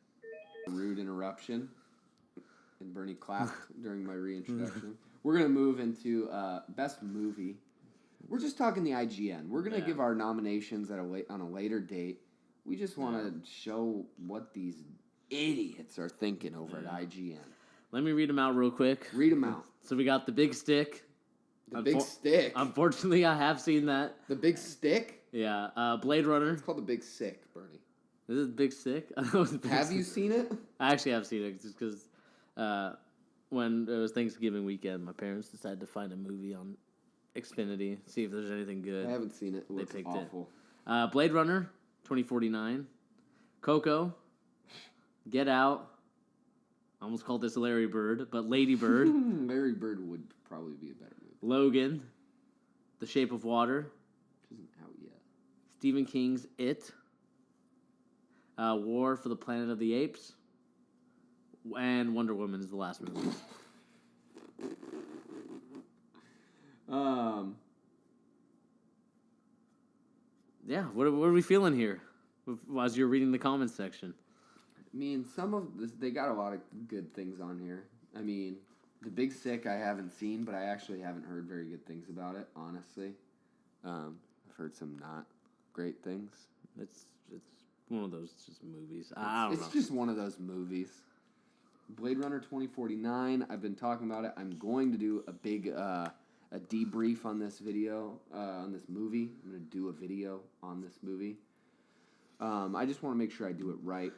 Rude interruption. And Bernie clapped during my reintroduction. We're going to move into best movie. We're just talking the IGN. We're going to give our nominations on a later date. We just want to show what these idiots are thinking over at IGN. Let me read them out real quick. Read them out. So we got The Big Stick. The Big Stick? Unfortunately, I have seen that. The Big Stick? Yeah. Blade Runner. It's called The Big Sick, Bernie. Is it Big Sick? Have you seen it? I actually have seen it just because when it was Thanksgiving weekend, my parents decided to find a movie on Xfinity, see if there's anything good. I haven't seen it. It looks picked awful. Blade Runner 2049, Coco, Get Out. I almost called this Larry Bird, but Lady Bird. Larry Bird would probably be a better movie. Logan, The Shape of Water, Which isn't out yet. Stephen King's It, War for the Planet of the Apes, and Wonder Woman is the last movie. Yeah, what are we feeling here as you're reading the comments section? I mean, some of this, they got a lot of good things on here. I mean, The Big Sick I haven't seen, but I actually haven't heard very good things about it, honestly. I've heard some not great things. It's one of those just movies. I don't know. It's just one of those movies. Blade Runner 2049, I've been talking about it. I'm going to do a big a debrief on this video, on this movie. I'm going to do a video on this movie. I just want to make sure I do it right.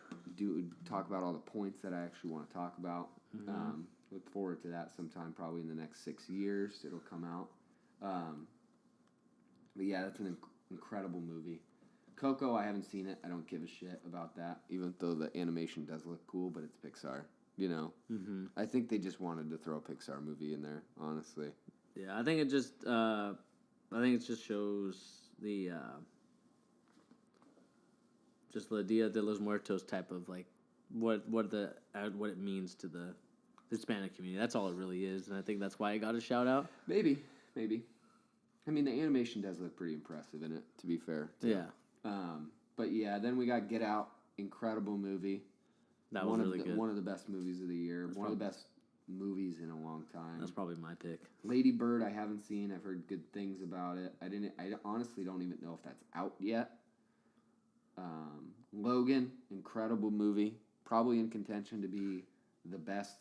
Talk about all the points that I actually want to talk about. Mm-hmm. Look forward to that sometime, probably in the next 6 years. It'll come out. But yeah, that's an incredible movie. Coco, I haven't seen it. I don't give a shit about that, even though the animation does look cool, but it's Pixar. You know, I think they just wanted to throw a Pixar movie in there. Honestly, yeah, I think it just shows the just the Dia de los Muertos type of like what it means to the Hispanic community. That's all it really is, and I think that's why it got a shout out. Maybe. I mean, the animation does look pretty impressive in it. To be fair, too. Yeah. But yeah, then we got Get Out, incredible movie. That was really good. One of the best movies of the year. One of the best movies in a long time. That's probably my pick. Lady Bird, I haven't seen. I've heard good things about it. I honestly don't even know if that's out yet. Logan, incredible movie. Probably in contention to be the best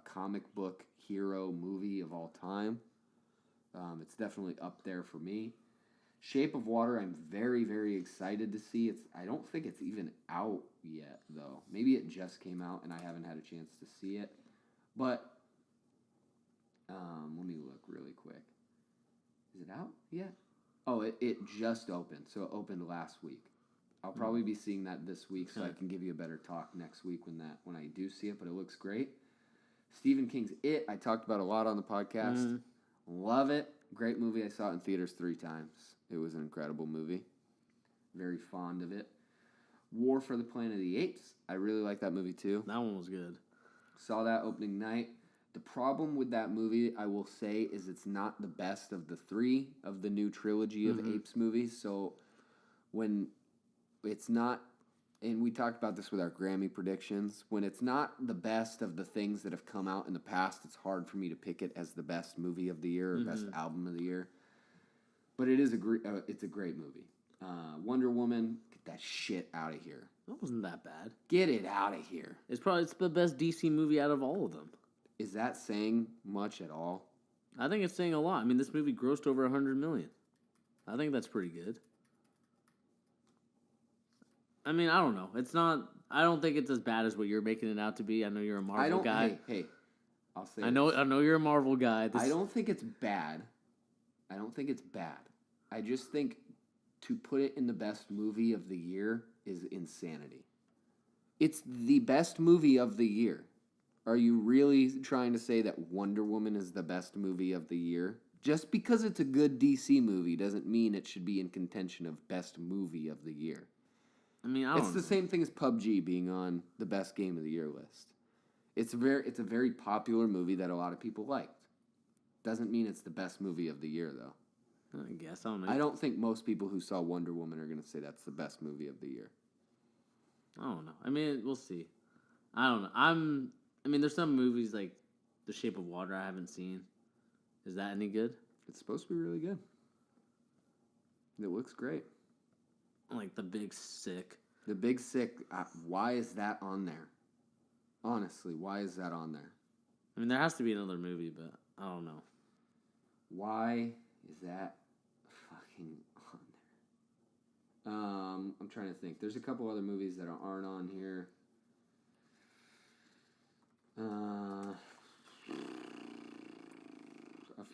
comic book hero movie of all time. It's definitely up there for me. Shape of Water, I'm very, very excited to see. I don't think it's even out yet, though. Maybe it just came out and I haven't had a chance to see it. But let me look really quick. Is it out yet? Oh, it just opened. So it opened last week. I'll probably be seeing that this week, so I can give you a better talk next week when I do see it. But it looks great. Stephen King's It, I talked about a lot on the podcast. Love it. Great movie. I saw it in theaters 3 times. It was an incredible movie. Very fond of it. War for the Planet of the Apes. I really like that movie too. That one was good. Saw that opening night. The problem with that movie, I will say, is it's not the best of the 3 of the new trilogy of Apes movies. So when it's not, and we talked about this with our Grammy predictions, when it's not the best of the things that have come out in the past, it's hard for me to pick it as the best movie of the year or best album of the year. But it is it's a great movie. Wonder Woman, get that shit out of here. That wasn't that bad. Get it out of here. It's the best DC movie out of all of them. Is that saying much at all? I think it's saying a lot. I mean, this movie grossed over $100 million. I think that's pretty good. I mean, I don't know. It's not. I don't think it's as bad as what you're making it out to be. I know you're a Marvel guy. Hey, I'll say. I know you're a Marvel guy. I don't think it's bad. I just think to put it in the best movie of the year is insanity. It's the best movie of the year. Are you really trying to say that Wonder Woman is the best movie of the year? Just because it's a good DC movie doesn't mean it should be in contention of best movie of the year. I mean, it's the same thing as PUBG being on the best game of the year list. It's a very popular movie that a lot of people liked. Doesn't mean it's the best movie of the year, though. I guess. I don't know. I don't think most people who saw Wonder Woman are going to say that's the best movie of the year. I don't know. I mean, we'll see. I don't know. I mean, there's some movies like The Shape of Water I haven't seen. Is that any good? It's supposed to be really good. It looks great. Like The Big Sick. The Big Sick. Why is that on there? Honestly, why is that on there? I mean, there has to be another movie, but I don't know. Why is that fucking on there? I'm trying to think. There's a couple other movies that aren't on here.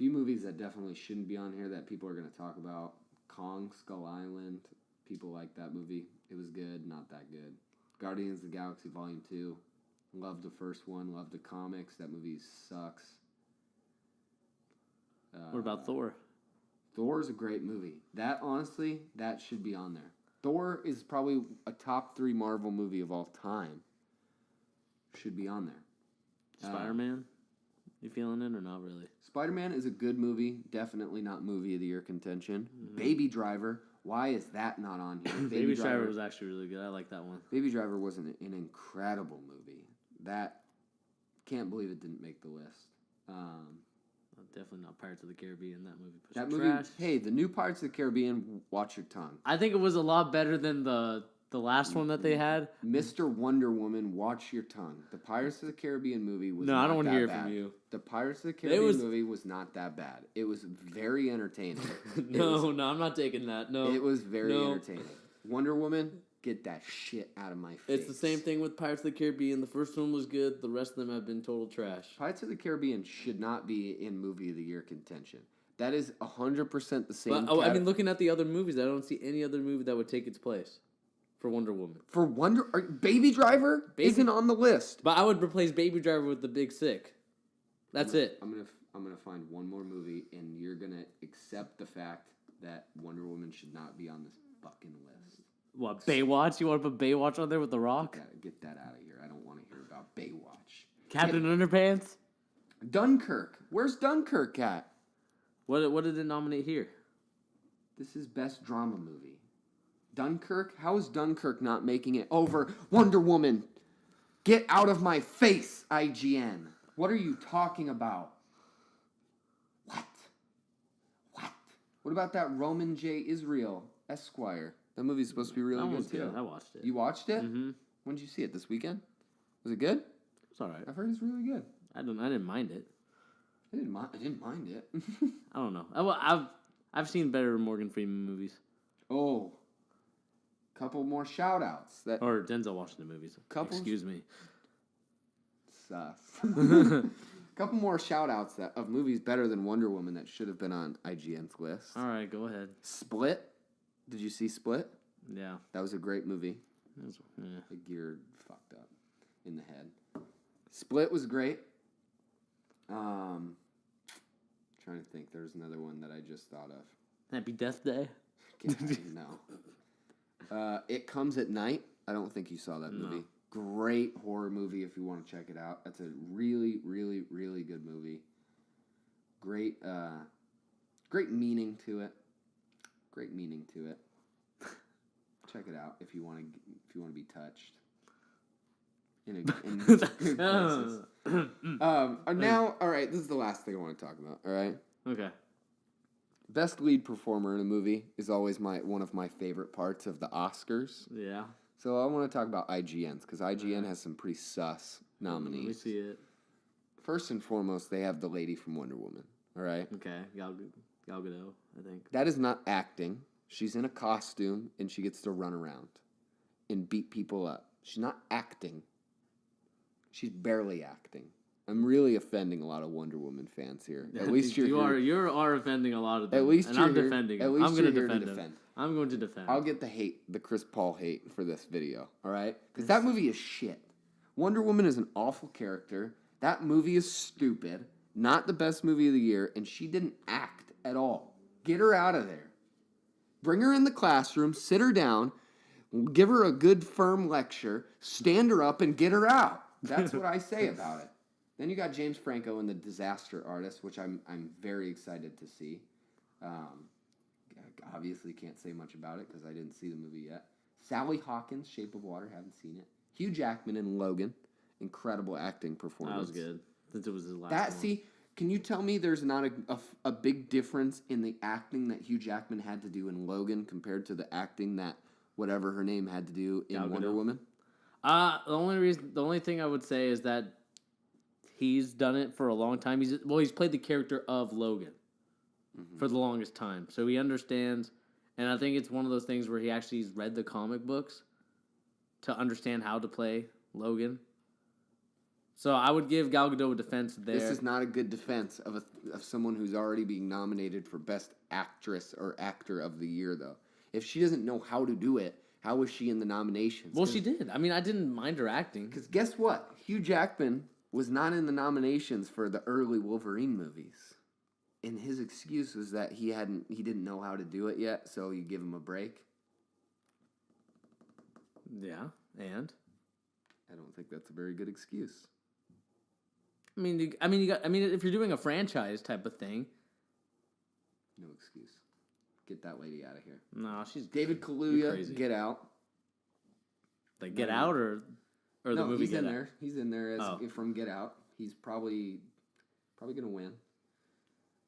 few movies that definitely shouldn't be on here that people are going to talk about. Kong, Skull Island. People like that movie. It was good, not that good. Guardians of the Galaxy Volume 2. Loved the first one. Loved the comics. That movie sucks. What about Thor? Thor is a great movie. That, honestly, that should be on there. Thor is probably a top 3 Marvel movie of all time. Should be on there. Spider-Man? You feeling it or not really? Spider-Man is a good movie. Definitely not movie of the year contention. Mm-hmm. Baby Driver. Why is that not on here? Baby Driver was actually really good. I like that one. Baby Driver was an incredible movie. That, can't believe it didn't make the list. Definitely not Pirates of the Caribbean. That movie was that movie. Trash. Hey, the new Pirates of the Caribbean. Watch your tongue. I think it was a lot better than the last one that they had. Mr. Wonder Woman. Watch your tongue. The Pirates of the Caribbean movie was. No, I don't want to hear it bad. from you. The Pirates of the Caribbean movie was not that bad. It was very entertaining. No, I'm not taking that. No, it was very entertaining. Wonder Woman. Get that shit out of my face. It's the same thing with Pirates of the Caribbean. The first one was good. The rest of them have been total trash. Pirates of the Caribbean should not be in Movie of the Year contention. That is 100% the same. But, I mean, looking at the other movies, I don't see any other movie that would take its place for Wonder Woman. Baby Driver isn't on the list. But I would replace Baby Driver with The Big Sick. That's it. I'm gonna find one more movie, and you're gonna accept the fact that Wonder Woman should not be on this fucking list. What, Baywatch? You want to put Baywatch on there with The Rock? Get that out of here. I don't want to hear about Baywatch. Captain Underpants? Dunkirk. Where's Dunkirk at? What did it nominate here? This is Best Drama Movie. Dunkirk? How is Dunkirk not making it over Wonder Woman? Get out of my face, IGN. What are you talking about? What? What about that Roman J. Israel Esquire? That movie's supposed to be really good, too. I watched it. You watched it? Mm-hmm. When did you see it? This weekend? Was it good? It's all right. I've heard it's really good. I didn't mind it. I didn't mind it. I don't know. I've seen better Morgan Freeman movies. Oh. Couple more shout-outs. Or Denzel Washington movies. Excuse me. Sus. Couple more shout-outs of movies better than Wonder Woman that should have been on IGN's list. All right, go ahead. Split. Did you see Split? Yeah. That was a great movie. Yeah. The gear fucked up in the head. Split was great. Trying to think. There's another one that I just thought of. Happy Death Day? No. It Comes at Night. I don't think you saw that movie. No. Great horror movie if you want to check it out. That's a really, really, really good movie. Great meaning to it. Great meaning to it. Check it out if you want to be touched. In good places. Now, all right. This is the last thing I want to talk about. All right. Okay. Best lead performer in a movie is always one of my favorite parts of the Oscars. Yeah. So I want to talk about IGNs because IGN has some pretty sus nominees. Let me see it. First and foremost, they have the lady from Wonder Woman. All right. Okay. Gal Gadot, I think. That is not acting. She's in a costume and she gets to run around and beat people up. She's not acting. She's barely acting. I'm really offending a lot of Wonder Woman fans here. At least you are offending a lot of them. At least and you're I'm here, defending at him. least I'm going you're to here to defend defend. I'm going to defend. I'll get the Chris Paul hate for this video, all right? Because that movie is shit. Wonder Woman is an awful character. That movie is stupid. Not the best movie of the year, and she didn't act at all. Get her out of there. Bring her in the classroom, sit her down, give her a good firm lecture, stand her up, and get her out. That's what I say about it. Then you got James Franco in The Disaster Artist, which I'm very excited to see. Obviously can't say much about it because I didn't see the movie yet. Sally Hawkins, Shape of Water, haven't seen it. Hugh Jackman in Logan, incredible acting performance. That was good. Since it was his last one. See, can you tell me there's not a big difference in the acting that Hugh Jackman had to do in Logan compared to the acting that whatever her name had to do in Wonder Woman? The only thing I would say is that he's done it for a long time. He's played the character of Logan for the longest time, so he understands. And I think it's one of those things where he actually has read the comic books to understand how to play Logan. So I would give Gal Gadot a defense there. This is not a good defense of someone who's already being nominated for Best Actress or Actor of the Year, though. If she doesn't know how to do it, how was she in the nominations? Well, she did. I mean, I didn't mind her acting. Because guess what? Hugh Jackman was not in the nominations for the early Wolverine movies. And his excuse was that he didn't know how to do it yet, so you give him a break. Yeah, and I don't think that's a very good excuse. I mean, if you're doing a franchise type of thing, no excuse. Get that lady out of here. No, she's David Kaluuya, Get Out. Like Get Out or the movie he's Get in Out? there. He's in there from Get Out. He's probably gonna win.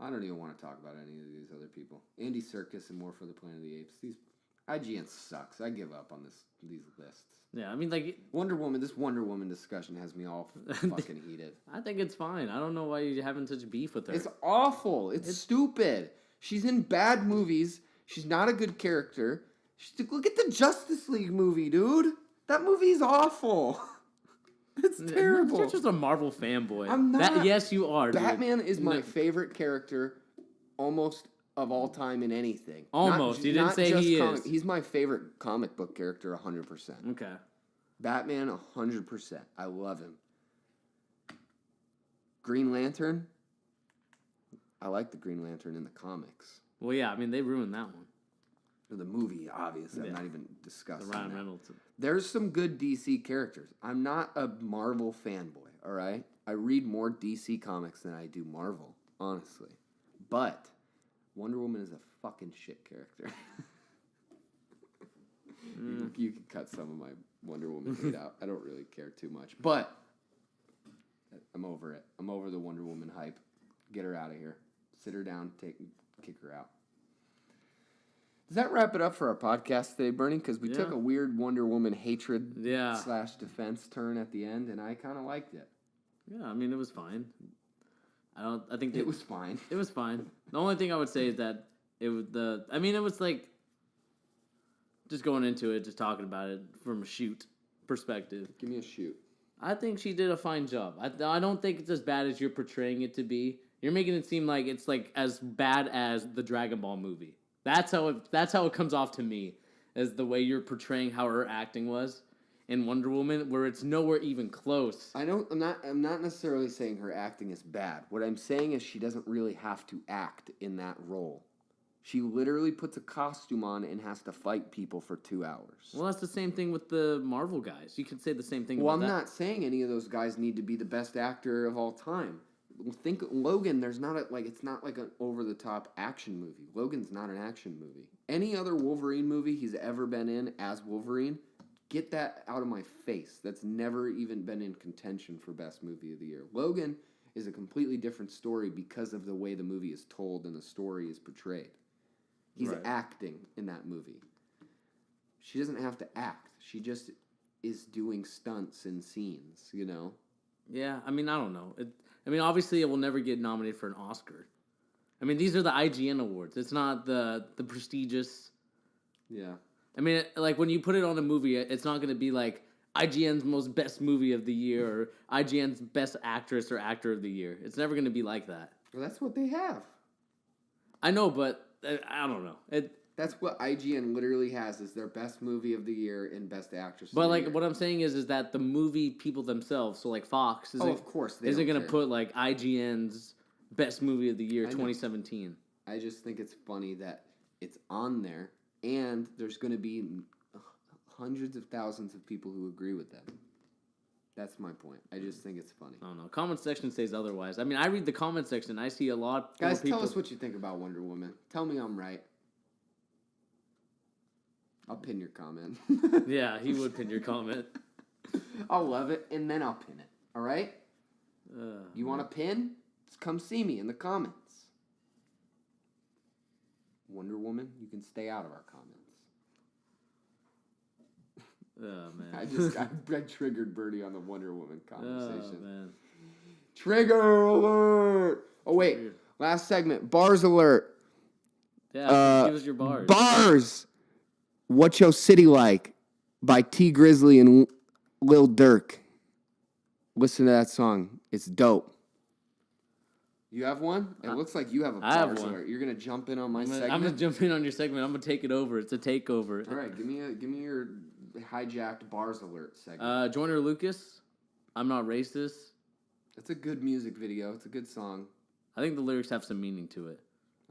I don't even want to talk about any of these other people. Andy Serkis and More for the Planet of the Apes. These IGN sucks. I give up on these lists. Yeah, I mean, like Wonder Woman. This Wonder Woman discussion has me all fucking heated. I think it's fine. I don't know why you're having such beef with her. It's awful. It's stupid. She's in bad movies. She's not a good character. Look at the Justice League movie, dude. That movie's awful. It's terrible. You're just a Marvel fanboy. I'm not. Yes, you are. Batman dude. is my favorite character, almost of all time in anything. Almost. You didn't say he is. He's my favorite comic book character, 100%. Okay. Batman, 100%. I love him. Green Lantern. I like the Green Lantern in the comics. Well, yeah. I mean, they ruined that one. The movie, obviously. I'm not even discussing Ryan that. Reynolds. There's some good DC characters. I'm not a Marvel fanboy, all right? I read more DC comics than I do Marvel, honestly. But Wonder Woman is a fucking shit character. You can cut some of my Wonder Woman hate out. I don't really care too much. But I'm over it. I'm over the Wonder Woman hype. Get her out of here. Sit her down, kick her out. Does that wrap it up for our podcast today, Bernie? Because we took a weird Wonder Woman hatred / defense turn at the end, and I kind of liked it. Yeah, I mean, it was fine. I think it was fine. It was fine. The only thing I would say is that it was like just going into it, just talking about it from a shoot perspective. Give me a shoot. I think she did a fine job. I don't think it's as bad as you're portraying it to be. You're making it seem like it's like as bad as the Dragon Ball movie. That's how it comes off to me, as the way you're portraying how her acting was in Wonder Woman, where it's nowhere even close. I'm not necessarily saying her acting is bad. What I'm saying is she doesn't really have to act in that role. She literally puts a costume on and has to fight people for 2 hours. Well, that's the same thing with the Marvel guys. You could say the same thing about that. Well, I'm not saying any of those guys need to be the best actor of all time. Think Logan, it's not like an over-the-top action movie. Logan's not an action movie. Any other Wolverine movie he's ever been in as Wolverine, get that out of my face. That's never even been in contention for best movie of the year. Logan is a completely different story because of the way the movie is told and the story is portrayed. He's acting in that movie. She doesn't have to act. She just is doing stunts and scenes, you know? Yeah, I mean, I don't know. Obviously, it will never get nominated for an Oscar. I mean, these are the IGN awards. It's not the prestigious. Yeah. I mean, like, when you put it on a movie, it's not going to be like IGN's most best movie of the year or IGN's best actress or actor of the year. It's never going to be like that. Well, that's what they have. I know, but I don't know. That's what IGN literally has, is their best movie of the year and best actress of the year. But, what I'm saying is that the movie people themselves, so, like, Fox, of course, isn't going to put, like, IGN's best movie of the year 2017. I just think it's funny that it's on there, and there's going to be hundreds of thousands of people who agree with that. That's my point. I just think it's funny. I don't know. Comment section says otherwise. I mean, I read the comment section. I see a lot Guys, more people. Tell us what you think about Wonder Woman. Tell me I'm right. I'll pin your comment. Yeah, he would pin your comment. I'll love it, and then I'll pin it. All right? You want a pin? Just come see me in the comments. Wonder Woman, you can stay out of our comments. Oh, man. I triggered Birdie on the Wonder Woman conversation. Oh, man. Trigger alert! Oh, wait. Last segment. Bars alert. Yeah, give us your bars. Bars! What's Your City Like by T Grizzly and Lil Durk. Listen to that song. It's dope. You have one? It looks like you have a bars alert. You're gonna jump in on my segment. I'm gonna jump in on your segment. I'm gonna take it over. It's a takeover. All right, give me your hijacked bars alert segment. Joyner Lucas, I'm Not Racist. It's a good music video. It's a good song. I think the lyrics have some meaning to it.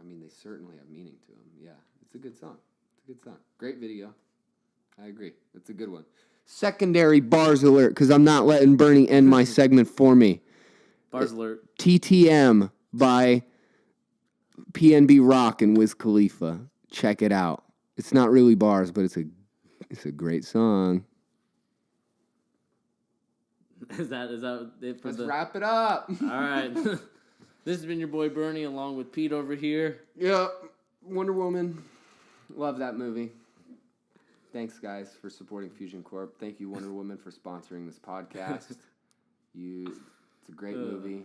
I mean, they certainly have meaning to them. Yeah, it's a good song. It's a good song. Great video. I agree. It's a good one. Secondary bars alert, because I'm not letting Bernie end my segment for me. Bars alert. TTM by PNB Rock and Wiz Khalifa. Check it out. It's not really bars, but it's a great song. Is that it for Let's wrap it up. All right. This has been your boy Bernie along with Pete over here. Yeah, Wonder Woman. Love that movie. Thanks, guys, for supporting Fusion Corp. Thank you, Wonder Woman, for sponsoring this podcast. It's a great movie.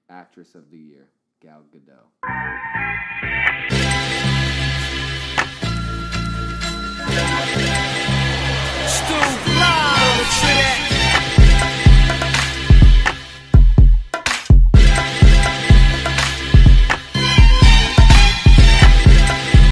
Actress of the Year, Gal Gadot.